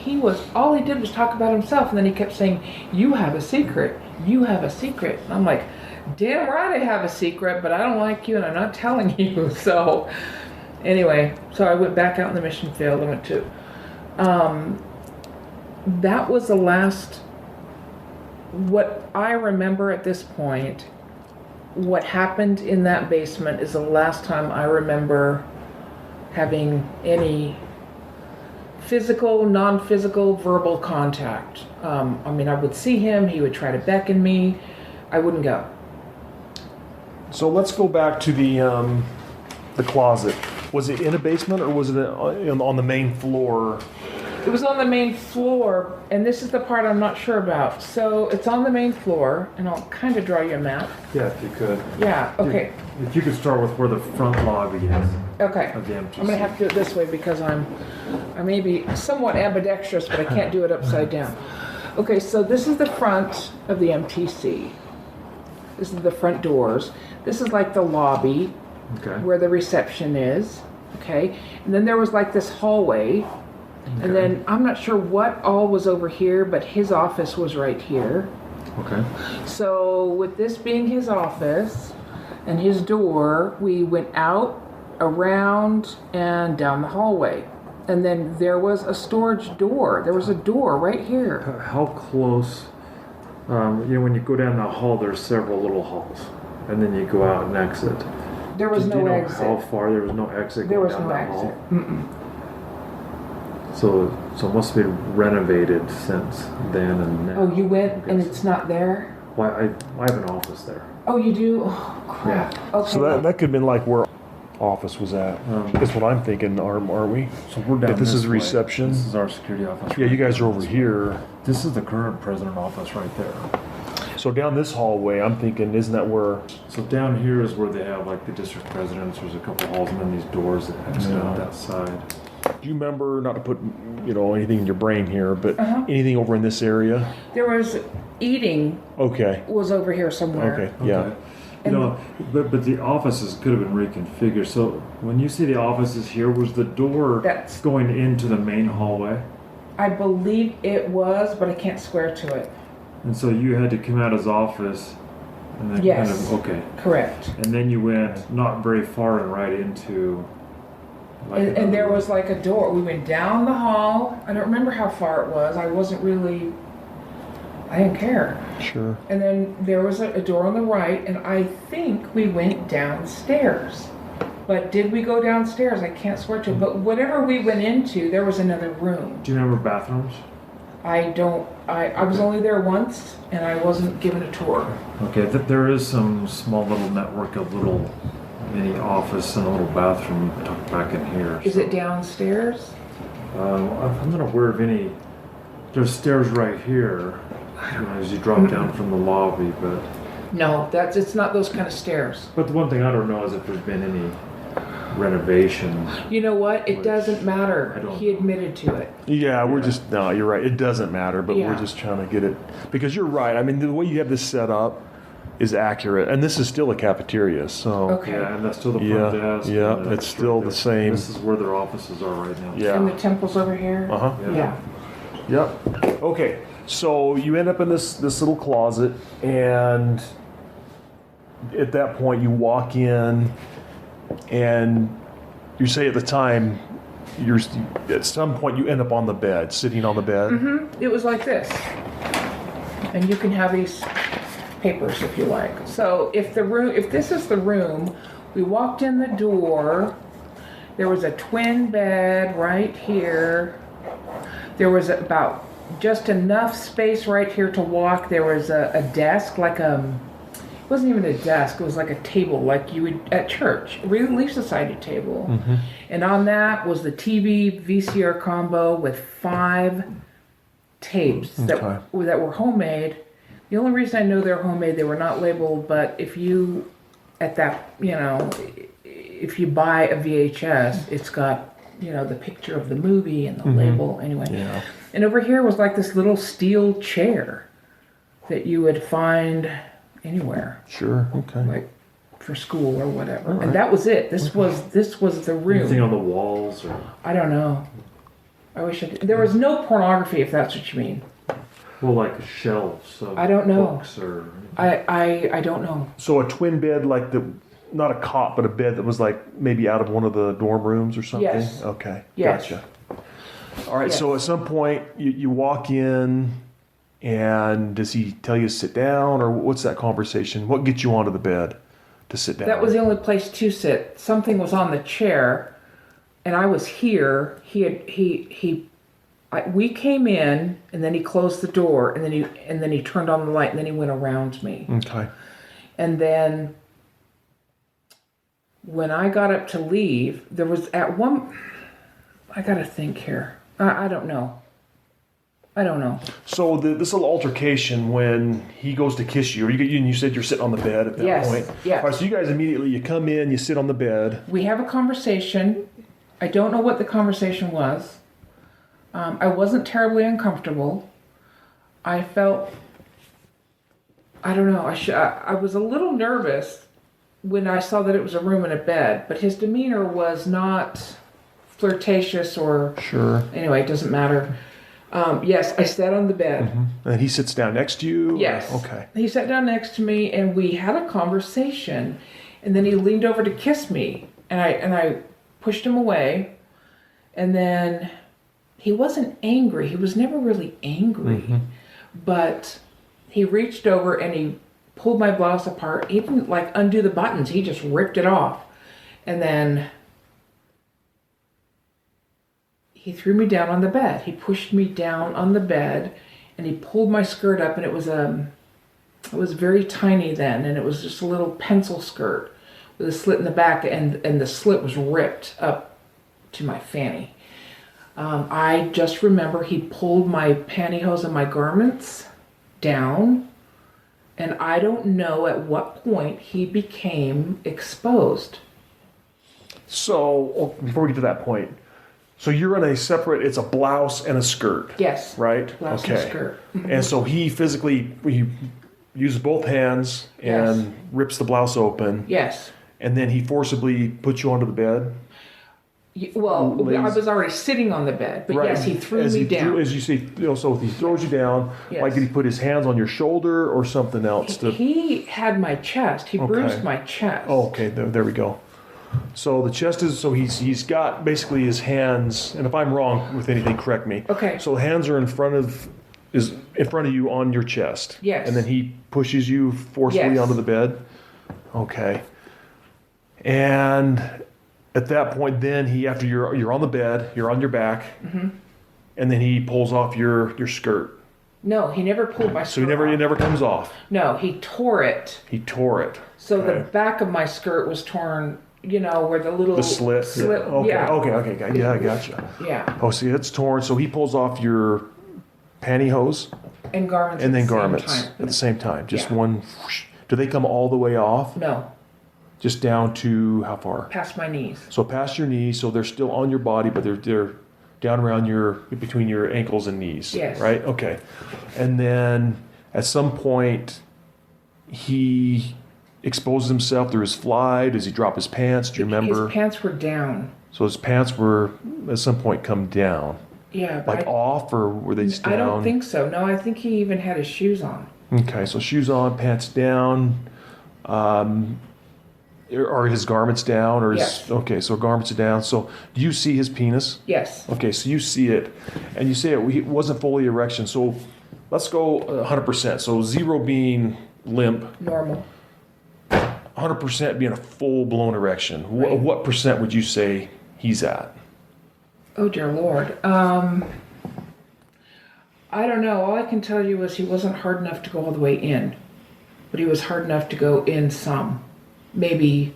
All he did was talk about himself, and then he kept saying, "You have a secret. You have a secret." And I'm like, damn right I have a secret, but I don't like you and I'm not telling you. So anyway, so I went back out in the mission field. I went to, that was the last, what I remember at this point, what happened in that basement is the last time I remember having any physical, non-physical, verbal contact. I would see him, he would try to beckon me, I wouldn't go. So let's go back to the closet. Was it in a basement or was it on the main floor? It was on the main floor, and this is the part I'm not sure about. So it's on the main floor, and I'll kind of draw you a map. Yeah, if you could. Yeah, okay. If you could start with where the front lobby is. Okay. Of the MTC. I'm going to have to do it this way because I may be somewhat ambidextrous, but I can't do it upside down. Okay, so this is the front of the MTC. This is the front doors. This is like the lobby, where the reception is. Okay, and then there was like this hallway. Okay. And then I'm not sure what all was over here, but his office was right here. Okay. So with this being his office and his door, we went out, around, and down the hallway. And then there was a storage door. There was a door right here. How close, when you go down the hall, there's several little halls. And then you go out and exit. There was no exit. How far? There was no exit there going was down no that exit. hall? Mm-mm. So it must have been renovated since then and now. Oh, you went and it's not there? Well, I have an office there. Oh, you do? Oh, crap. Yeah. Okay. So that could have been like where office was at. That's what I'm thinking, aren't we? So we're down If this is way. reception. This is our security office. Yeah, you guys are over here. This is the current president office right there. So down this hallway, I'm thinking, isn't that where... So down here is where they have like the district presidents. There's a couple halls and then these doors that exit out that side. Do you remember, not to put, anything in your brain here, but anything over in this area? There was eating. Okay. Was over here somewhere. Okay. Yeah. But the offices could have been reconfigured. So when you see the offices here, was the door going into the main hallway? I believe it was, but I can't swear to it. And so you had to come out of his office, and then yes. Okay. Correct. And then you went not very far and right into. And there was like a door. We went down the hall. I don't remember how far it was. I didn't care. Sure. And then there was a door on the right, and I think we went downstairs. But did we go downstairs? I can't swear to it. But whatever we went into, there was another room. Do you remember bathrooms? I don't. I was only there once, and I wasn't given a tour. Okay, there is some small little network of little mini office and a little bathroom tucked back in here. Is it downstairs? I'm not aware of any. There's stairs right here as you drop down from the lobby, but. No, it's not those kind of stairs. But the one thing I don't know is if there's been any renovation. You know what? It doesn't matter. He admitted to it. Yeah, you're right. It doesn't matter, but we're just trying to get it. Because you're right. I mean, the way you have this set up is accurate. And this is still a cafeteria, so. Okay. Yeah, and that's still the front desk. Yeah, it's still the same. This is where their offices are right now. Yeah. And the temple's over here? Uh-huh. Yeah. Yep. Okay. So you end up in this little closet, and at that point you walk in, and you say at the time, at some point you end up on the bed, sitting on the bed. Mm-hmm. It was like this. And you can have these papers if you like. So if this is the room, we walked in the door, there was a twin bed right here. There was about just enough space right here to walk. There was a desk, it wasn't even a desk, it was like a table like you would at church, a Relief Society table. Mm-hmm. And on that was the TV VCR combo with 5 tapes that were homemade. The only reason I know they're homemade, they were not labeled, but if you buy a VHS, it's got, the picture of the movie and the label anyway. Yeah. And over here was like this little steel chair that you would find anywhere. Sure. Okay. Like for school or whatever. Right. And that was it. This was the room. Anything on the walls or? I don't know. I wish I did. There was no pornography, if that's what you mean. Well, like shelves of I don't know. books or. I don't know. So a twin bed, like not a cot, but a bed that was like maybe out of one of the dorm rooms or something? Yes. Okay. Yes. Gotcha. All right. Yes. So at some point you walk in, and does he tell you to sit down, or what's that conversation? What gets you onto the bed to sit down? That was the only place to sit. Something was on the chair, and I was here. We came in, and then he closed the door, and then he turned on the light, and then he went around me. Okay. And then when I got up to leave, there was I gotta think here. I don't know. So this little altercation when he goes to kiss you, you said you're sitting on the bed at that point. Yes. All right, so you guys immediately, you come in, you sit on the bed. We have a conversation. I don't know what the conversation was. I wasn't terribly uncomfortable. I felt, I don't know, I was a little nervous when I saw that it was a room and a bed, but his demeanor was not flirtatious or... Sure. Anyway, it doesn't matter. Yes, I sat on the bed. Mm-hmm. And he sits down next to you? Yes. Okay. He sat down next to me, and we had a conversation, and then he leaned over to kiss me, and I pushed him away, and then he wasn't angry. He was never really angry, but he reached over and he pulled my blouse apart. He didn't undo the buttons. He just ripped it off, and then he threw me down on the bed. He pushed me down on the bed, and he pulled my skirt up, and it was very tiny then, and it was just a little pencil skirt with a slit in the back, and the slit was ripped up to my fanny. I just remember he pulled my pantyhose and my garments down, and I don't know at what point he became exposed. So, before we get to that point, So you're in a separate, it's a blouse and a skirt. Yes. Right? Blouse and skirt. And so he uses both hands and rips the blouse open. Yes. And then he forcibly puts you onto the bed. Well, I was already sitting on the bed, but yes, he threw me down. As you see, so he throws you down. Yes. Like, did he put his hands on your shoulder or something else? He had my chest. He bruised my chest. Oh, okay. There we go. So the chest is, so he's got basically his hands, and if I'm wrong with anything, correct me. Okay. So the hands are in front of you on your chest. Yes. And then he pushes you forcefully onto the bed. Okay. And at that point, then after you're on the bed, you're on your back, and then he pulls off your skirt. No, he never pulled my skirt. So it never comes off. No, he tore it. He tore it. So the back of my skirt was torn. Where the slit. Okay. Yeah, I gotcha. Yeah. Oh, see, it's torn. So he pulls off your pantyhose and garments. And then garments at the same time. Just one. Whoosh. Do they come all the way off? No. Just down to how far? Past my knees. So past your knees. So they're still on your body, but they're down around between your ankles and knees. Yes. Right. Okay. And then at some point, he exposes himself through his fly. Does he drop his pants? Do you remember? His pants were down. So his pants were at some point come down. Yeah. Like off, or were they just down? I don't think so. No, I think he even had his shoes on. Okay, so shoes on, pants down. Are his garments down? Or okay, so garments are down. So do you see his penis? Yes. Okay, so you see it, and you say it wasn't fully erection. So let's go 100%. So 0 being limp. Normal. 100% being a full-blown erection. Right. What percent would you say he's at? Oh, dear Lord. I don't know. All I can tell you is he wasn't hard enough to go all the way in. But he was hard enough to go in some. Maybe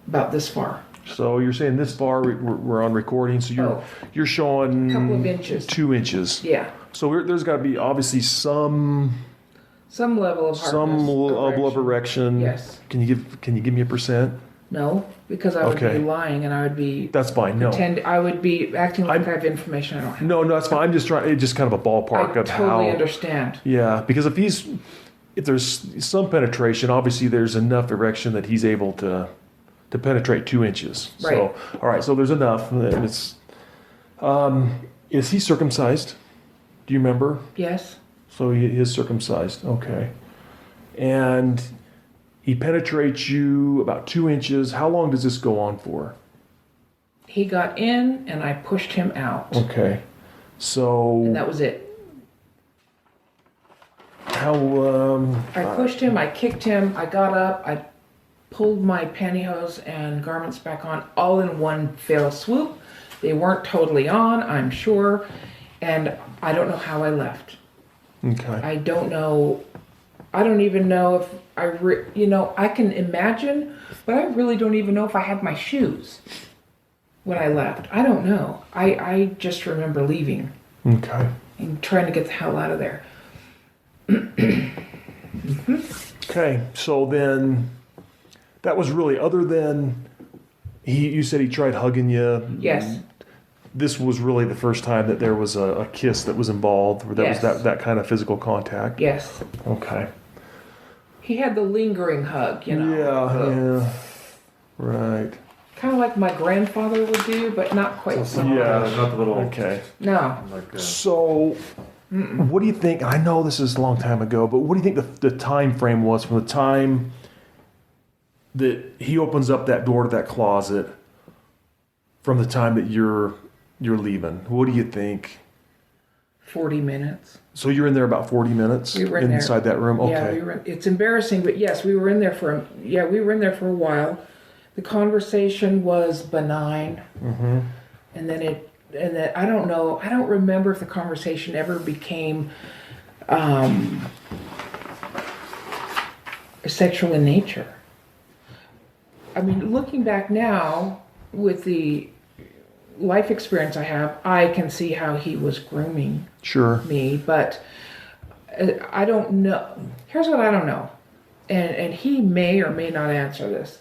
about this far. So you're saying this far, we're on recording, so you're showing... A couple of inches. 2 inches. Yeah. So there's got to be obviously some level of hardness. Some level of erection. Yes. Can you give me a percent? No, because I would be lying and I would be... That's fine, no. I would be acting like I have information I don't have. No, that's fine. I'm just trying, just kind of a ballpark of how... I totally understand. Yeah, because if there's some penetration, obviously there's enough erection that he's able to penetrate 2 inches. Right. So, all right, so there's enough. It's, is he circumcised? Do you remember? Yes. So he is circumcised. Okay. And he penetrates you about 2 inches. How long does this go on for? He got in and I pushed him out. Okay. So... And that was it. How... I pushed him, I kicked him, I got up, I pulled my pantyhose and garments back on all in one fell swoop. They weren't totally on, I'm sure. And I don't know how I left. Okay. I don't know. I don't even know if I can imagine, but I really don't even know if I had my shoes when I left. I don't know. I just remember leaving. Okay. And trying to get the hell out of there. Mm-hmm. Okay. So then that was really, other than you said he tried hugging you. Yes. This was really the first time that there was a kiss that was involved, or that was that kind of physical contact. Yes. Okay. He had the lingering hug, Yeah. Right. Kind of like my grandfather would do, but not quite so. Yeah, not the little... Okay. No. So, what do you think, I know this is a long time ago, but what do you think the time frame was from the time that he opens up that door to that closet from the time that you're leaving? What do you think? 40 minutes. So you're in there about 40 minutes inside that room? Okay. Yeah, it's embarrassing, but yes, we were in there for a while. The conversation was benign. Mm-hmm. And then I don't know, I don't remember if the conversation ever became sexual in nature. I mean, looking back now with the life experience I have, I can see how he was grooming me, but I don't know. Here's what I don't know, and he may or may not answer this.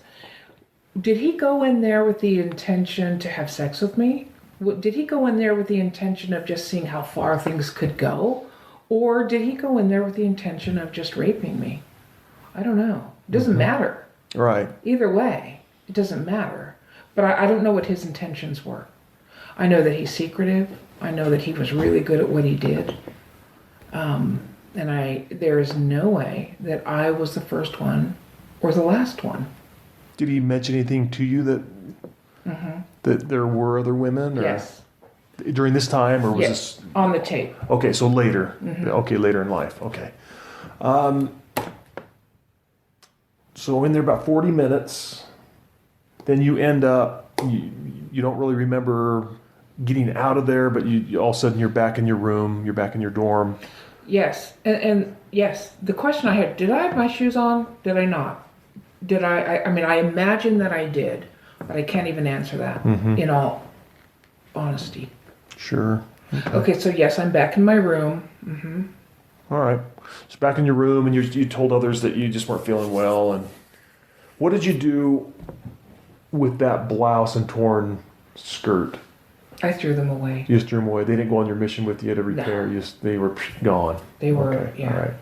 did he go in there with the intention to have sex with me? Did he go in there with the intention of just seeing how far things could go? Or did he go in there with the intention of just raping me? I don't know. It doesn't matter. Right. Either way, it doesn't matter. But I don't know what his intentions were. I know that he's secretive. I know that he was really good at what he did. And there is no way that I was the first one or the last one. Did he mention anything to you that that there were other women? Or Yes. During this time, or was Yes. this On the tape. okay? So later, okay, later in life, okay. So in there about 40 minutes, then you end up. You don't really remember getting out of there, but you all of a sudden you're back in your room, you're back in your dorm. Yes, and yes, the question I had, did I have my shoes on? Did I not? Did I mean, I imagine that I did, but I can't even answer that in all honesty. Sure. Okay, so yes, I'm back in my room. All right. So back in your room, and you told others that you just weren't feeling well. And what did you do with that blouse and torn skirt? I threw them away. You just threw them away. They didn't go on your mission with you to repair. No. They were gone. They were, okay. yeah. All right.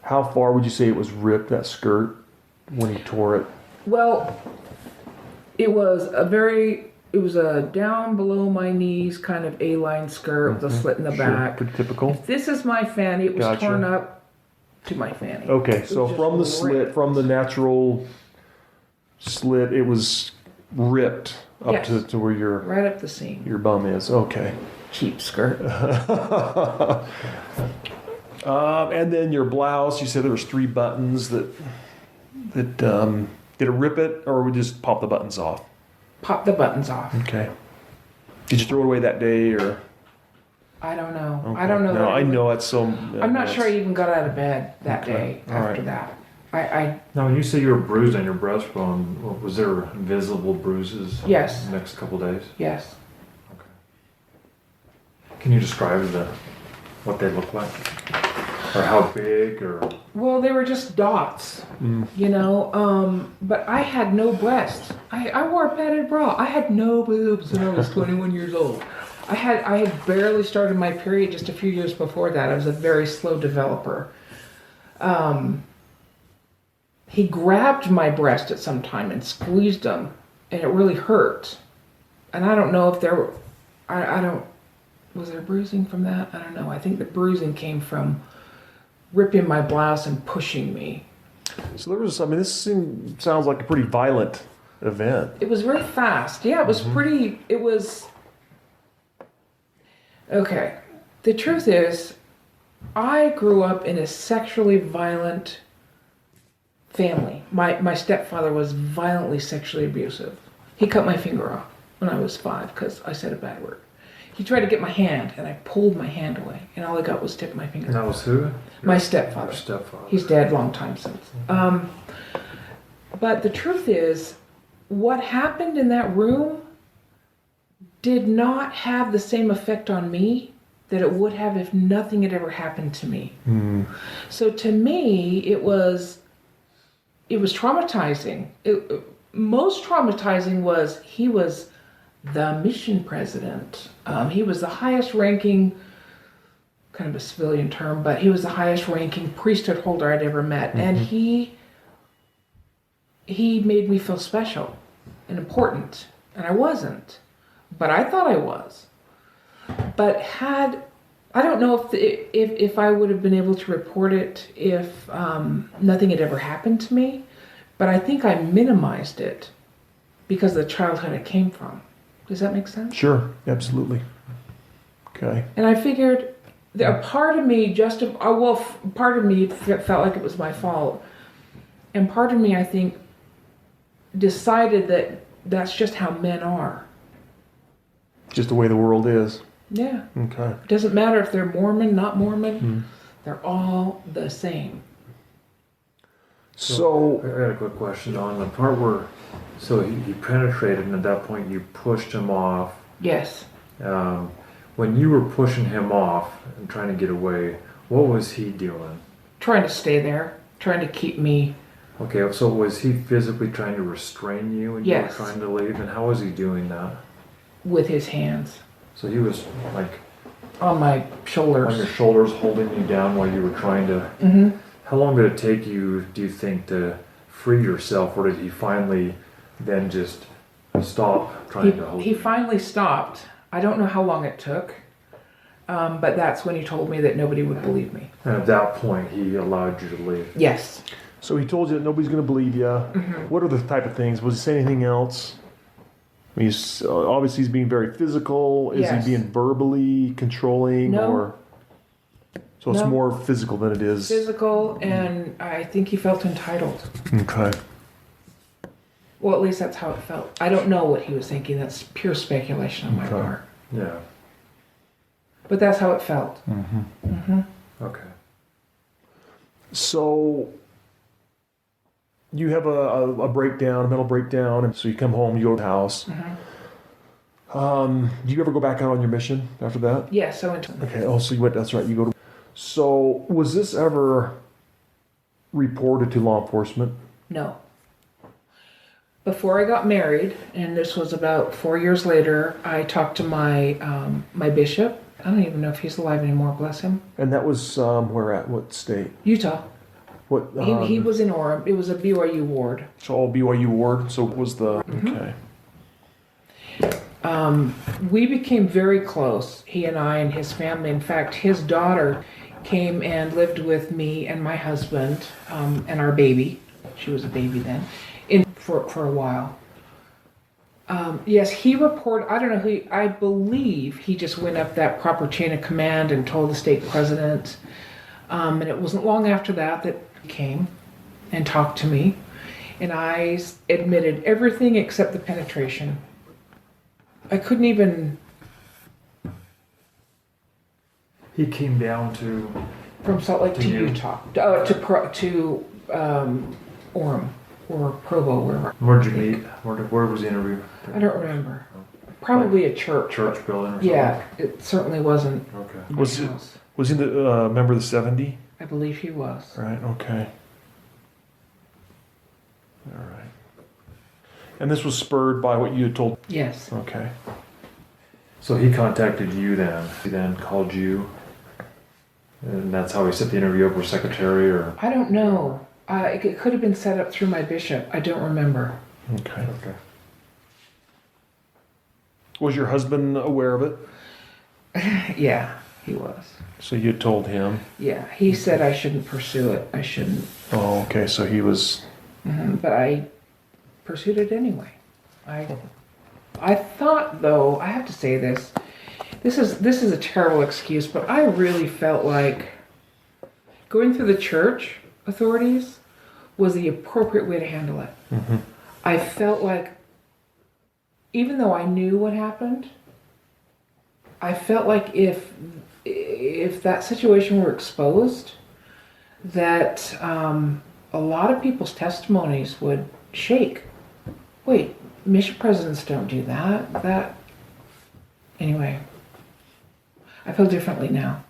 How far would you say it was ripped, that skirt, when he tore it? Well, it was a down below my knees kind of A-line skirt with a slit in the back. Pretty typical. If this is my fanny, it was Gotcha. torn up to my fanny. Okay, so just from the slit, ripped. from the natural slit, it was ripped up Yes. to where Right up the seam. your bum is. Okay. Cheap skirt. And then your blouse, you said there was 3 buttons that did it rip it, or would just pop the buttons off? Pop the buttons off. Okay. Did you throw it away that day, or? I don't know. Okay. I don't know. No, that I would- know it's so. I'm not sure I even got out of bed that day All after right. that. I Now, when you say you were bruised on your breastbone, was there visible bruises? Yes. The next couple days. yes. Okay. Can you describe what they look like, or how big, or? Well, they were just dots, you know. But I had no breasts. I wore a padded bra. I had no boobs when I was 21 years old. I had barely started my period just a few years before that. I was a very slow developer. He grabbed my breast at some time and squeezed them, and it really hurt. And I don't know if there were, was there bruising from that? I don't know. I think the bruising came from ripping my blouse and pushing me. So there was. I mean, sounds like a pretty violent event. It was very fast. Yeah, it was pretty, it was, okay. The truth is, I grew up in a sexually violent family. My stepfather was violently sexually abusive. He cut my finger off when I was 5 because I said a bad word. He tried to get my hand, and I pulled my hand away, and all I got was tip of my finger. And that was who? My stepfather. Your stepfather. He's dead long time since. But the truth is, what happened in that room did not have the same effect on me that it would have if nothing had ever happened to me. So to me, it was traumatizing. Most traumatizing was he was the mission president. He was the highest ranking, kind of a civilian term, but he was the highest ranking priesthood holder I'd ever met. And he made me feel special and important. And I wasn't, but I thought I was. But I don't know if I would have been able to report it if nothing had ever happened to me, but I think I minimized it because of the childhood I came from. Does that make sense? Sure, absolutely. Okay. And I figured that a part of me part of me felt like it was my fault, and part of me, I think, decided that that's just how men are. Just the way the world is. Yeah. Okay. It doesn't matter if they're Mormon, not Mormon. They're all the same. So I got a quick question on the part where, so he penetrated, and at that point you pushed him off. Yes. When you were pushing him off and trying to get away, what was he doing? Trying to stay there. Trying to keep me Okay, so was he physically trying to restrain you when Yes. you were trying to leave? And how was he doing that? With his hands So he was like on my on shoulders. your shoulders holding you down while you were trying to... Mm-hmm. How long did it take you, do you think, to free yourself? Or did he finally then just stop trying to hold He you? finally stopped. I don't know how long it took, but that's when he told me that nobody would believe me. And at that point, he allowed you to leave. Yes. So he told you that nobody's going to believe you. What are the type of things? Was he saying anything else? I mean, obviously he's being very physical. Is Yes. he being verbally controlling? No. Or so it's No. more physical than it is. Physical, and I think he felt entitled. Okay. Well, at least that's how it felt. I don't know what he was thinking. That's pure speculation on my Okay. part. Yeah. But that's how it felt. Okay. So you have a breakdown, a mental breakdown, and so you come home, you go to the house. Do you ever go back out on your mission after that? Yes, I went to... Okay. Oh, so you went. That's right. You go to. So was this ever reported to law enforcement? No. Before I got married, and this was about 4 years later, I talked to my my bishop. I don't even know if he's alive anymore, bless him. And that was where at? What state? Utah. What? He was in Orem. It was a BYU ward. So all BYU ward. So what was the okay? We became very close, he and I and his family. In fact, his daughter came and lived with me and my husband and our baby. She was a baby then, for a while. Yes, he reported, I don't know who, I believe he just went up that proper chain of command and told the state president. And it wasn't long after that he came and talked to me. And I admitted everything except the penetration. I couldn't even... He came down to... From Salt Lake to you? Utah. To Orem or Provo, wherever. Where'd you meet? Where was the interview? I don't remember. Probably a church. Church building or something? Yeah, it certainly wasn't. Okay. Was my it? house. Was he the member of the 70? I believe he was. Right. Okay. All right. And this was spurred by what you had told. Yes. Okay. So he contacted you then. He then called you. And that's how he set the interview up with secretary or... I don't know. It could have been set up through my bishop. I don't remember. Okay. Okay. Was your husband aware of it? Yeah, he was. So you told him. Yeah, he said I shouldn't pursue it. I shouldn't. Oh, okay. So he was. But I pursued it anyway. I thought, though, I have to say this. This is a terrible excuse, but I really felt like going through the church authorities was the appropriate way to handle it. I felt like, even though I knew what happened, I felt like if that situation were exposed, that a lot of people's testimonies would shake. Wait, mission presidents don't do that. Anyway, I feel differently now.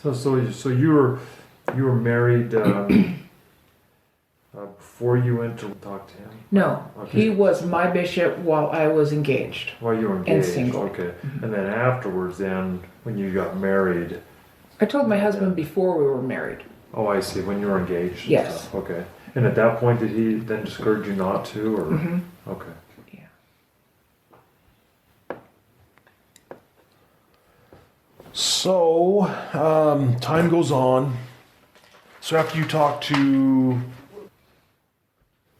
So you were married before you went to talk to him? No, Okay. he was my bishop while I was engaged. While you were And engaged? single. Okay. And then afterwards then, when you got married... I told my husband before we were married. Oh, I see. When you were engaged and Yes. stuff. Okay. And at that point, did he then discourage you not to, or? Okay. Yeah. So time goes on. So after you talk to,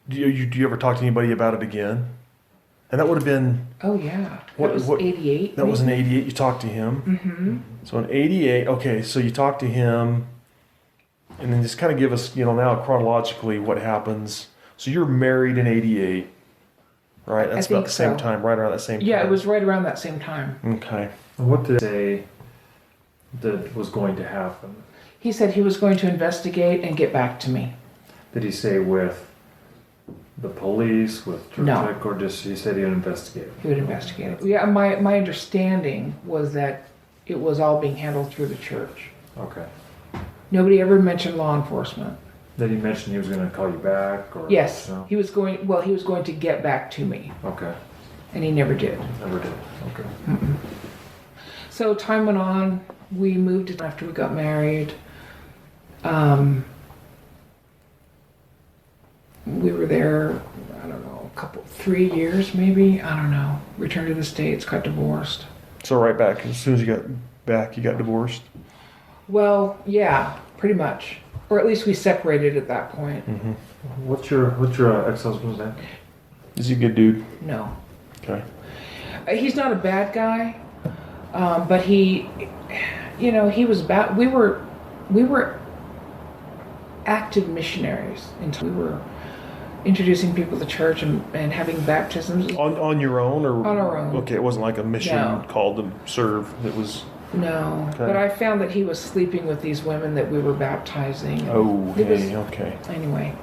do you ever talk to anybody about it again? And that would have been. Oh yeah. What- That was what- 88. That was in maybe? '88. You talked to him. So in '88, okay. So you talked to him, and then just kind of give us, now chronologically what happens. So you're married in '88, right? That's think about the same so. time, right around that same time. Yeah, it was right around that same time. Okay. And what did he say that was going to happen? He said he was going to investigate and get back to me. Did he say with the police, with church No. tech, or just he said he would investigate? He would investigate it. Yeah, my understanding was that it was all being handled through the church. Okay. Nobody ever mentioned law enforcement. Then he mentioned he was going to call you back, or Yes, no? he was going. Well, he was going to get back to me, Okay, and he never did. never did. Okay. So time went on. We moved after we got married. We were there, I don't know, 3 years maybe. I don't know. Returned to the States, got divorced. So right back, as soon as you got back, you got divorced? Well, yeah, pretty much. Or at least we separated at that point. Mm-hmm. What's your ex-husband's name? Is he a good dude? No. Okay. He's not a bad guy, but he, he was bad. We were active missionaries. We were introducing people to church and having baptisms. On your own, or On our own. Okay, it wasn't like a mission No. called to serve. It was. No, Okay. but I found that he was sleeping with these women that we were baptizing. Oh, It was- okay. Anyway,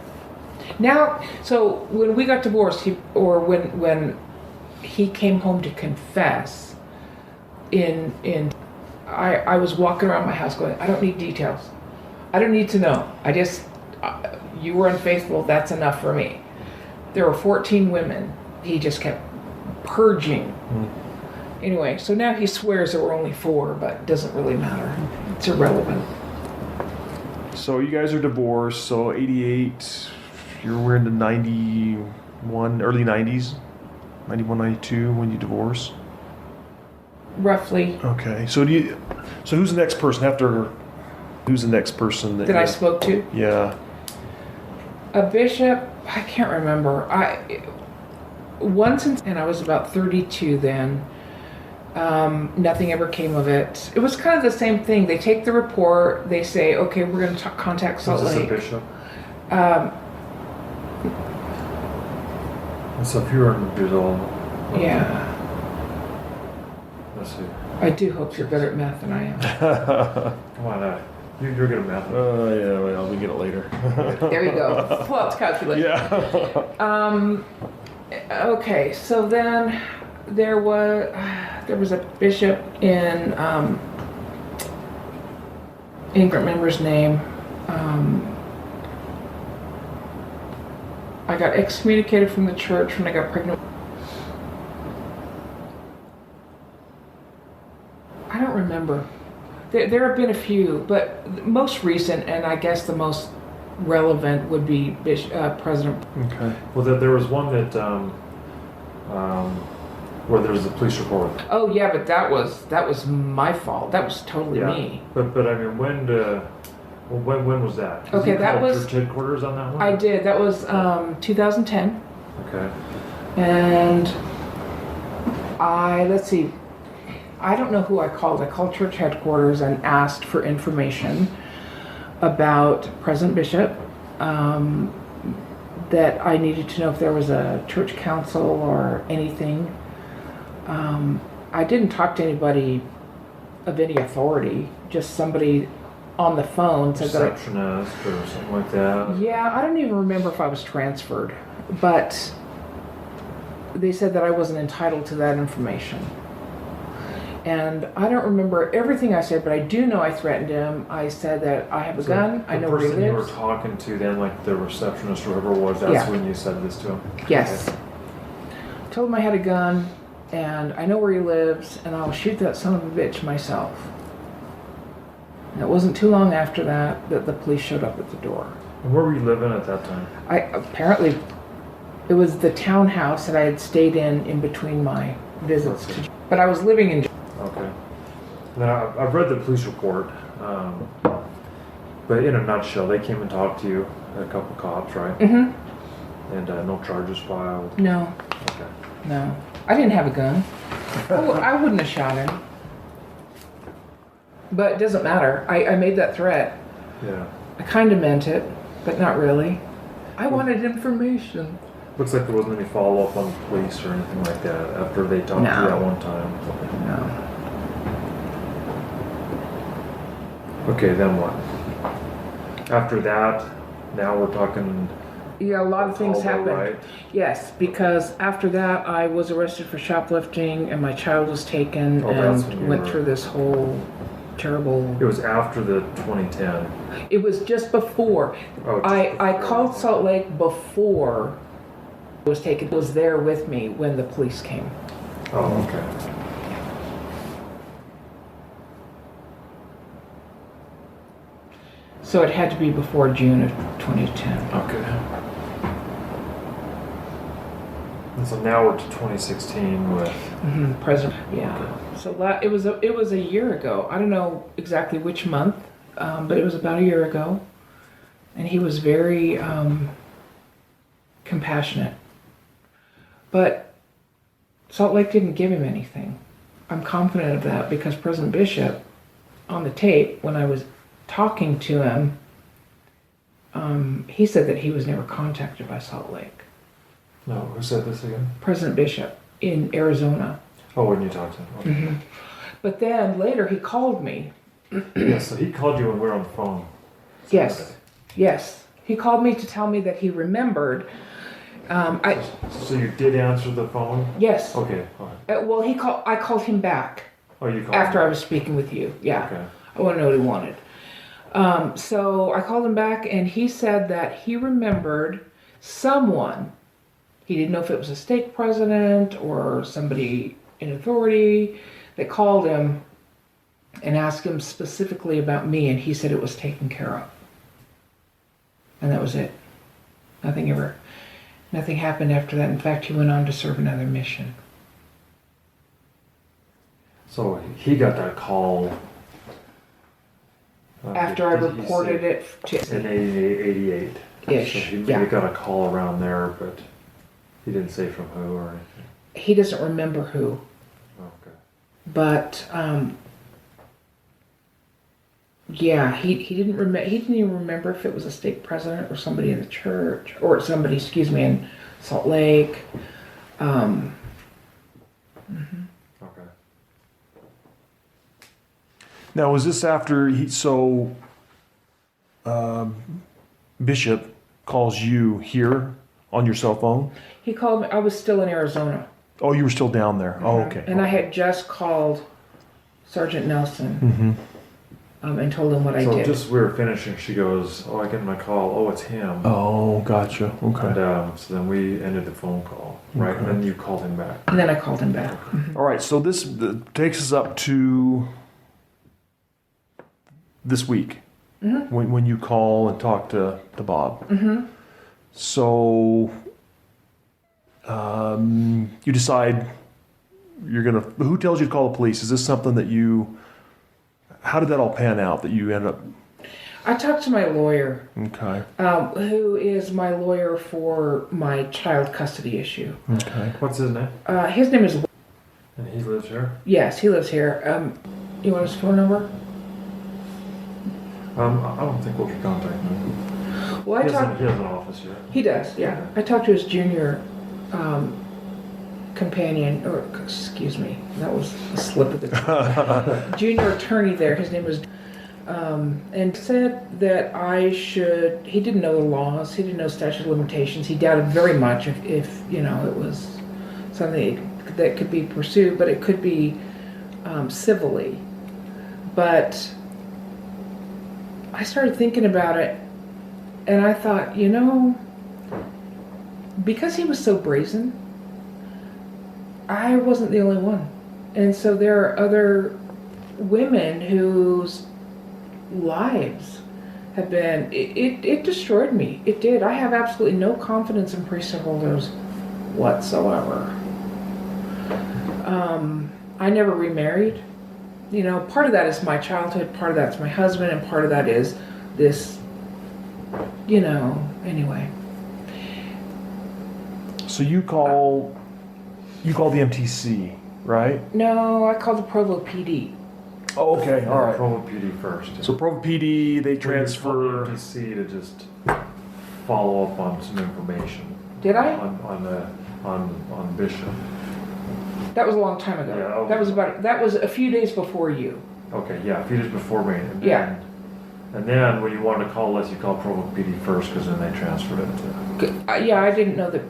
now, so when we got divorced, when he came home to confess, I was walking around my house going, I don't need details. I don't need to know. You were unfaithful. That's enough for me. There were 14 women. He just kept purging. Anyway, so now he swears there were only 4, but it doesn't really matter. It's irrelevant. So you guys are divorced. So 88, you're in the 91, early 90s, 91, 92 when you divorce. Roughly. Okay. So who's the next person after? Who's the next person that I spoke to? Yeah. A bishop, I can't remember. And I was about 32 then. Nothing ever came of it. It was kind of the same thing. They take the report. They say, okay, we're going to contact Salt Was this Lake. a bishop? So if you were in Brazil. Yeah. Let's see. I do hope you're better at math than I am. Come on, you're good at math. Yeah. Well, we get it later. There you go. Pull out the calculator. Yeah. Okay, so then there was a bishop in can't remember his name. I got excommunicated from the church when I got pregnant. I don't remember. There have been a few, but the most recent, and I guess the most relevant, would be President. Okay. Well, there was one that where there was a police report. Oh yeah, but that was my fault. That was totally me. But I mean, when was that? Did Okay, you that call was church headquarters on that one. I did. That was 2010, Okay. and let's see. I don't know who I called. I called church headquarters and asked for information about President Bishop. That I needed to know if there was a church council or anything. I didn't talk to anybody of any authority. Just somebody on the phone said that. Receptionist or something like that. Yeah, I don't even remember if I was transferred, but they said that I wasn't entitled to that information. And I don't remember everything I said, but I do know I threatened him. I said that I have a gun. I know where he The person you were lives. talking to then, like the receptionist or whoever it was, that's Yeah. when you said this to him? Yes. Okay. Told him I had a gun, and I know where he lives, and I'll shoot that son of a bitch myself. And it wasn't too long after that the police showed up at the door. And where were you living at that time? Apparently, it was the townhouse that I had stayed in between my visits to. But I was living in. Okay. And then I've read the police report, but in a nutshell, they came and talked to you, a couple cops, right? Mm-hmm. And no charges filed. No, Okay. no. I didn't have a gun. I wouldn't have shot him. But it doesn't matter. I made that threat. Yeah. I kind of meant it, but not really. I wanted information. Looks like there wasn't any follow up on the police or anything like that after they talked to you No. that one time. No. Okay, then what? After that, now we're talking. Yeah, a lot of things Aldo, happened. right? Yes, because after that I was arrested for shoplifting and my child was taken Oh, that's when and you went were- through this whole terrible. It was after the 2010. It was just before. Oh, I called Salt Lake before it was taken. It was there with me when the police came. Oh, okay. So it had to be before June of 2010. Okay. And so now we're to 2016 with President. Yeah. So it was a year ago. I don't know exactly which month, but it was about a year ago, and he was very compassionate. But Salt Lake didn't give him anything. I'm confident of that because President Bishop, on the tape, when I was talking to him, he said that he was never contacted by Salt Lake. No, who said this again? President Bishop in Arizona. Oh, when you talked to him. Okay. Mm-hmm. But then later he called me. Yeah, so he called you when we were on the phone. Yes. Yes. He called me to tell me that he remembered. So you did answer the phone? Yes. Okay. All right. Well, I called him back. Oh, you called after him. I was speaking with you. Yeah. Okay. I want to know what he wanted. So I called him back, and he said that he remembered someone. He didn't know if it was a stake president or somebody in authority that called him and asked him specifically about me, and he said it was taken care of. And that was it. Nothing happened after that. In fact, he went on to serve another mission. So he got that call After I reported it to... in 88. Ish, So he yeah. maybe got a call around there, but he didn't say from who or anything. He doesn't remember who. Okay. But yeah, he didn't remember. He didn't even remember if it was a stake president or somebody in the church or somebody, in Salt Lake. Okay. Now, was this after Bishop calls you here on your cell phone? He called me. I was still in Arizona. Oh, you were still down there. Oh, okay. And I had just called Sergeant Nelson and told him what I did. So just we were finishing, she goes, "Oh, I get my call. Oh, it's him." Oh, gotcha. Okay. And so then we ended the phone call, right? Okay. And then you called him back. And then I called him back. All right. So this takes us up to this week when you call and talk to Bob. So you decide you're gonna. Who tells you to call the police? Is this something that you? How did that all pan out? That you end up? I talked to my lawyer, Okay. who is my lawyer for my child custody issue. Okay. What's his name? His name is. And he lives here? Yes, he lives here. You want his phone number? I don't think we'll be contacting him. Well, He has an office here. He does, yeah. I talked to his junior companion, or excuse me, that was a slip of the tongue. Junior attorney there, his name was, and said that he didn't know the laws, he didn't know statute of limitations. He doubted very much if it was something that could be pursued, but it could be civilly. But I started thinking about it, and I thought, because he was so brazen, I wasn't the only one. And so there are other women whose lives have been, it destroyed me. It did. I have absolutely no confidence in priesthood holders whatsoever. I never remarried. Part of that is my childhood, part of that's my husband, and part of that is this, anyway. So you call the MTC, right? No, I called the Provo PD. Oh, okay. All right. Provo PD first. So Provo PD, they transfer. MTC to just follow up on some information. Did I? On Bishop. That was a long time ago. Yeah, okay. That was a few days before you. Okay, yeah, a few days before me. And Yeah. And then when you wanted to call us, you called Provo PD first because then they transferred it to. Yeah, I didn't know that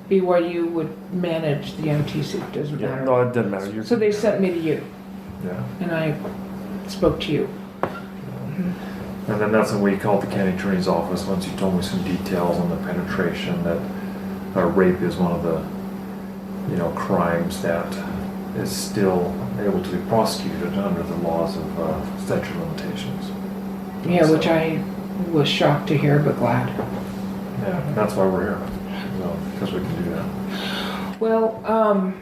BYU would manage the MTC. It doesn't matter. No, it doesn't matter. So they sent me to you, Yeah. and I spoke to you. And then that's when we called the county attorney's office once you told me some details on the penetration that rape is one of the, crimes that is still able to be prosecuted under the laws of statute of limitations. Yeah, which I was shocked to hear, but glad. Yeah, that's why we're here, because we can do that. Well,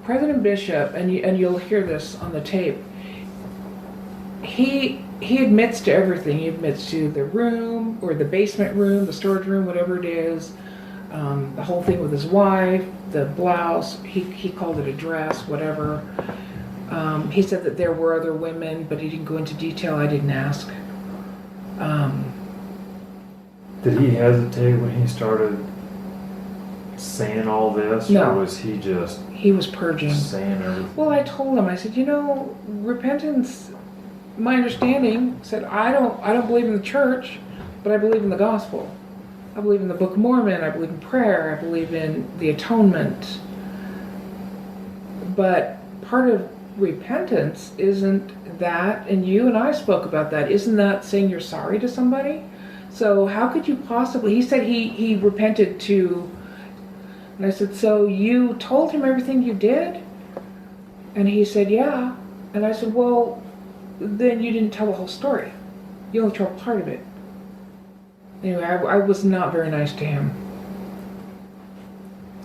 President Bishop, and you'll hear this on the tape, he admits to everything. He admits to the room, or the basement room, the storage room, whatever it is, the whole thing with his wife, the blouse, he called it a dress, whatever. He said that there were other women, but he didn't go into detail. I didn't ask. Did he hesitate when he started saying all this? No. Or was he just He was purging. saying everything? Well, I told him, I said, repentance, my understanding said, I don't believe in the church, but I believe in the gospel. I believe in the Book of Mormon, I believe in prayer, I believe in the atonement. But part of repentance isn't that, and you and I spoke about that, isn't that saying you're sorry to somebody? So how could you possibly, he said he repented to, and I said, so you told him everything you did? And he said, yeah. And I said, well, then you didn't tell the whole story. You only told part of it. Anyway, I was not very nice to him.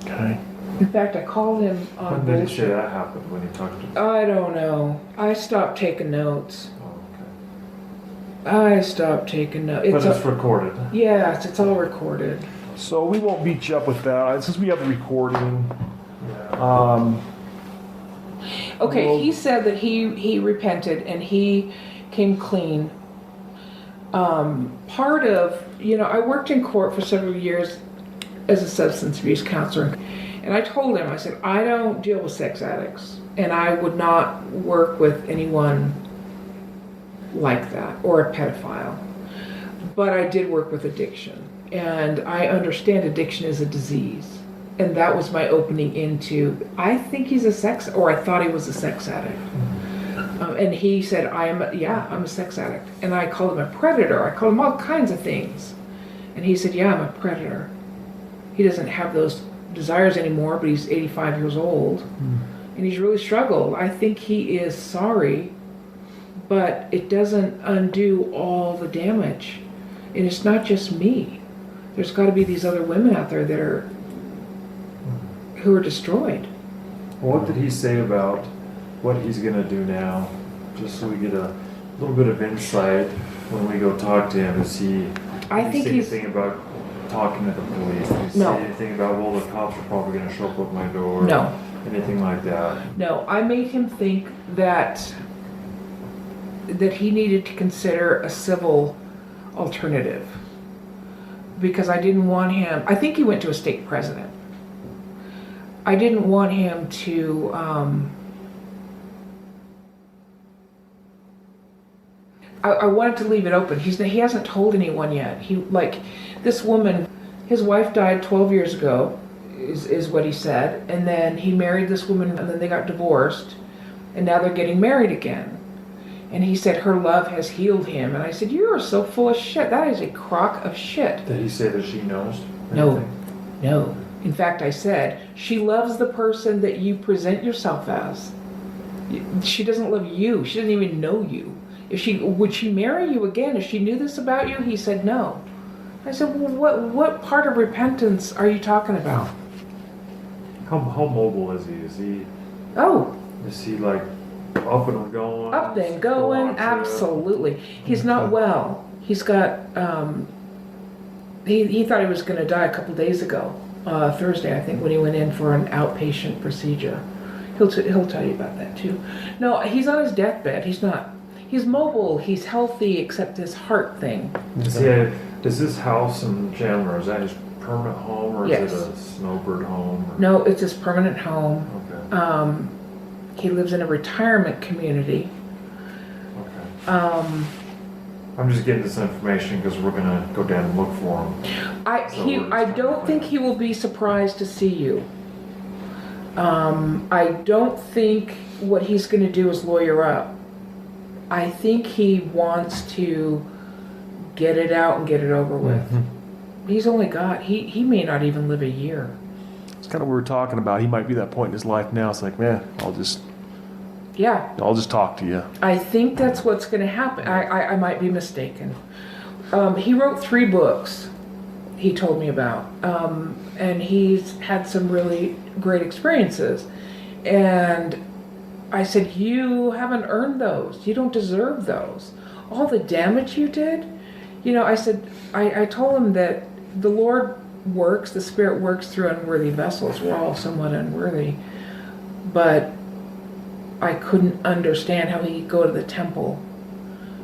Okay. In fact, I called him on When did he bullshit. say that happened? When he talked to I don't know. I stopped taking notes. Oh, okay. I stopped taking notes. But it's recorded. Yes, it's all recorded. So we won't beat you up with that since we have the recording. Yeah. Okay, Well- he said that he repented and he came clean. Part of, I worked in court for several years as a substance abuse counselor. And I told him, I said, I don't deal with sex addicts. And I would not work with anyone like that or a pedophile. But I did work with addiction. And I understand addiction is a disease. And that was my opening into, I think he's a or I thought he was a sex addict. And he said, I'm a sex addict. And I called him a predator. I called him all kinds of things. And he said, yeah, I'm a predator. He doesn't have those desires anymore, but he's 85 years old. And he's really struggled. I think he is sorry, but it doesn't undo all the damage. And it's not just me. There's got to be these other women out there who are destroyed. What did he say about what he's going to do now? Just so we get a little bit of insight when we go talk to him. Does he say anything about talking to the police? Did he say anything about, well, the cops are probably going to show up at my door? No. Anything like that? No, I made him think that he needed to consider a civil alternative. Because I didn't want him, I think he went to a stake president. I didn't want him to, I wanted to leave it open. He hasn't told anyone yet. This woman, his wife died 12 years ago, is what he said. And then he married this woman, and then they got divorced. And now they're getting married again. And he said her love has healed him. And I said, you are so full of shit. That is a crock of shit. Did he say that she knows No. In fact, I said, she loves the person that you present yourself as. She doesn't love you. She doesn't even know you. Would she marry you again if she knew this about you? He said no. I said, well, what part of repentance are you talking about? How mobile is he? Is he like up and going? Up and going, absolutely. He's not well. He's got, he thought he was going to die a couple days ago, Thursday, I think, when he went in for an outpatient procedure. He'll tell you about that too. No, he's on his deathbed. He's not. He's mobile. He's healthy, except his heart thing. Is this house in Chandler, is that his permanent home, or is it a snowbird home? Or? No, it's his permanent home. Okay. He lives in a retirement community. Okay. I'm just getting this information because we're gonna go down and look for him. I don't think he will be surprised to see you. I don't think what he's going to do is lawyer up. I think he wants to get it out and get it over with. He's only got, he may not even live a year. It's kind of what we were talking about. He might be that point in his life now. It's like, man, I'll just talk to you. I think that's what's going to happen. I might be mistaken. He wrote 3 books, he told me about. And he's had some really great experiences. And I said, you haven't earned those. You don't deserve those. All the damage you did. I said, I told him that the Lord works, the Spirit works through unworthy vessels. We're all somewhat unworthy. But I couldn't understand how he could go to the temple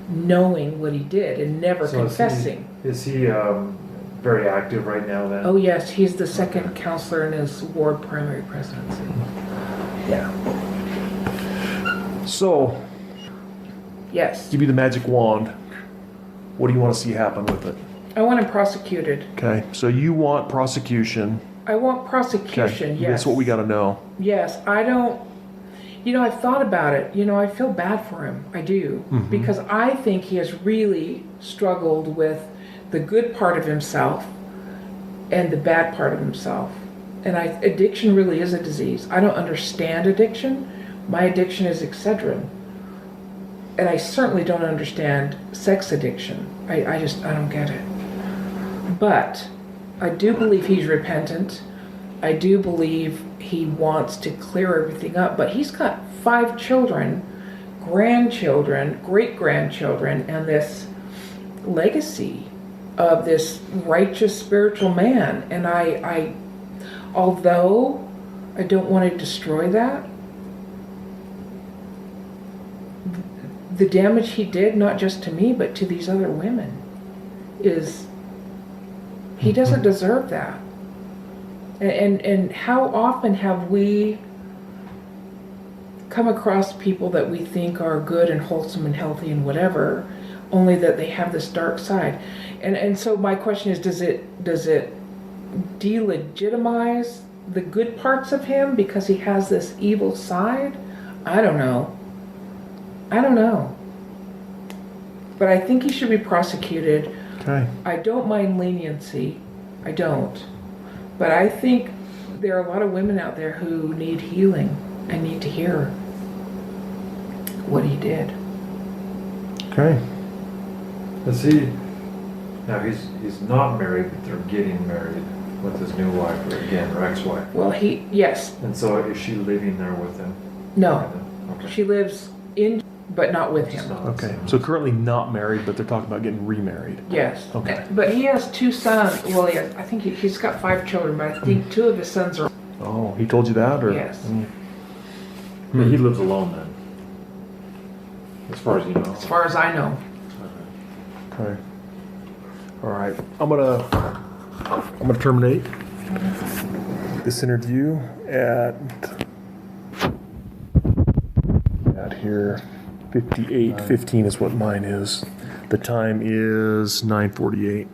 knowing what he did and never confessing. Is he very active right now then? Oh yes, he's the second counselor in his ward primary presidency. Yeah. So, yes. give you the magic wand. What do you want to see happen with it? I want him prosecuted. Okay, so you want prosecution. I want prosecution, Okay, yes. that's what we got to know. Yes, I don't, I've thought about it. I feel bad for him. I do. Because I think he has really struggled with the good part of himself and the bad part of himself. And addiction really is a disease. I don't understand addiction. My addiction is Excedrin. And I certainly don't understand sex addiction. I don't get it. But I do believe he's repentant. I do believe he wants to clear everything up. But he's got 5 children, grandchildren, great-grandchildren, and this legacy of this righteous spiritual man. And I although I don't want to destroy that, the damage he did, not just to me, but to these other women, he doesn't deserve that. And how often have we come across people that we think are good and wholesome and healthy and whatever, only that they have this dark side. And so my question is, does it delegitimize the good parts of him because he has this evil side? I don't know. But I think he should be prosecuted. Okay. I don't mind leniency. I don't. But I think there are a lot of women out there who need healing and need to hear what he did. Okay. Now he's not married, but they're getting married with his new wife, or again, or ex-wife. Well, yes. And so is she living there with him? No. Okay. She lives in, but not with him. Okay. So currently not married, but they're talking about getting remarried. Yes. Okay. But he has 2 sons. Well, I think he's got 5 children, but I think 2 of his sons are. Oh, he told you that, or? Yes. But he lives alone then, as far as you know. As far as I know. Okay. All right. I'm gonna terminate this interview at here 58:15 is what mine is. The time is 9:48.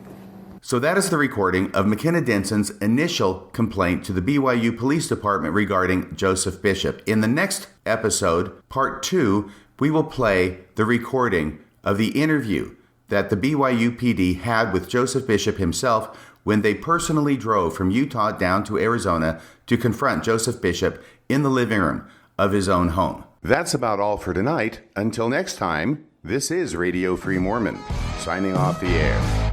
So that is the recording of Mckenna Denson's initial complaint to the BYU Police Department regarding Joseph Bishop. In the next episode, part 2, we will play the recording of the interview that the BYUPD had with Joseph Bishop himself when they personally drove from Utah down to Arizona to confront Joseph Bishop in the living room of his own home. That's about all for tonight. Until next time, this is Radio Free Mormon, signing off the air.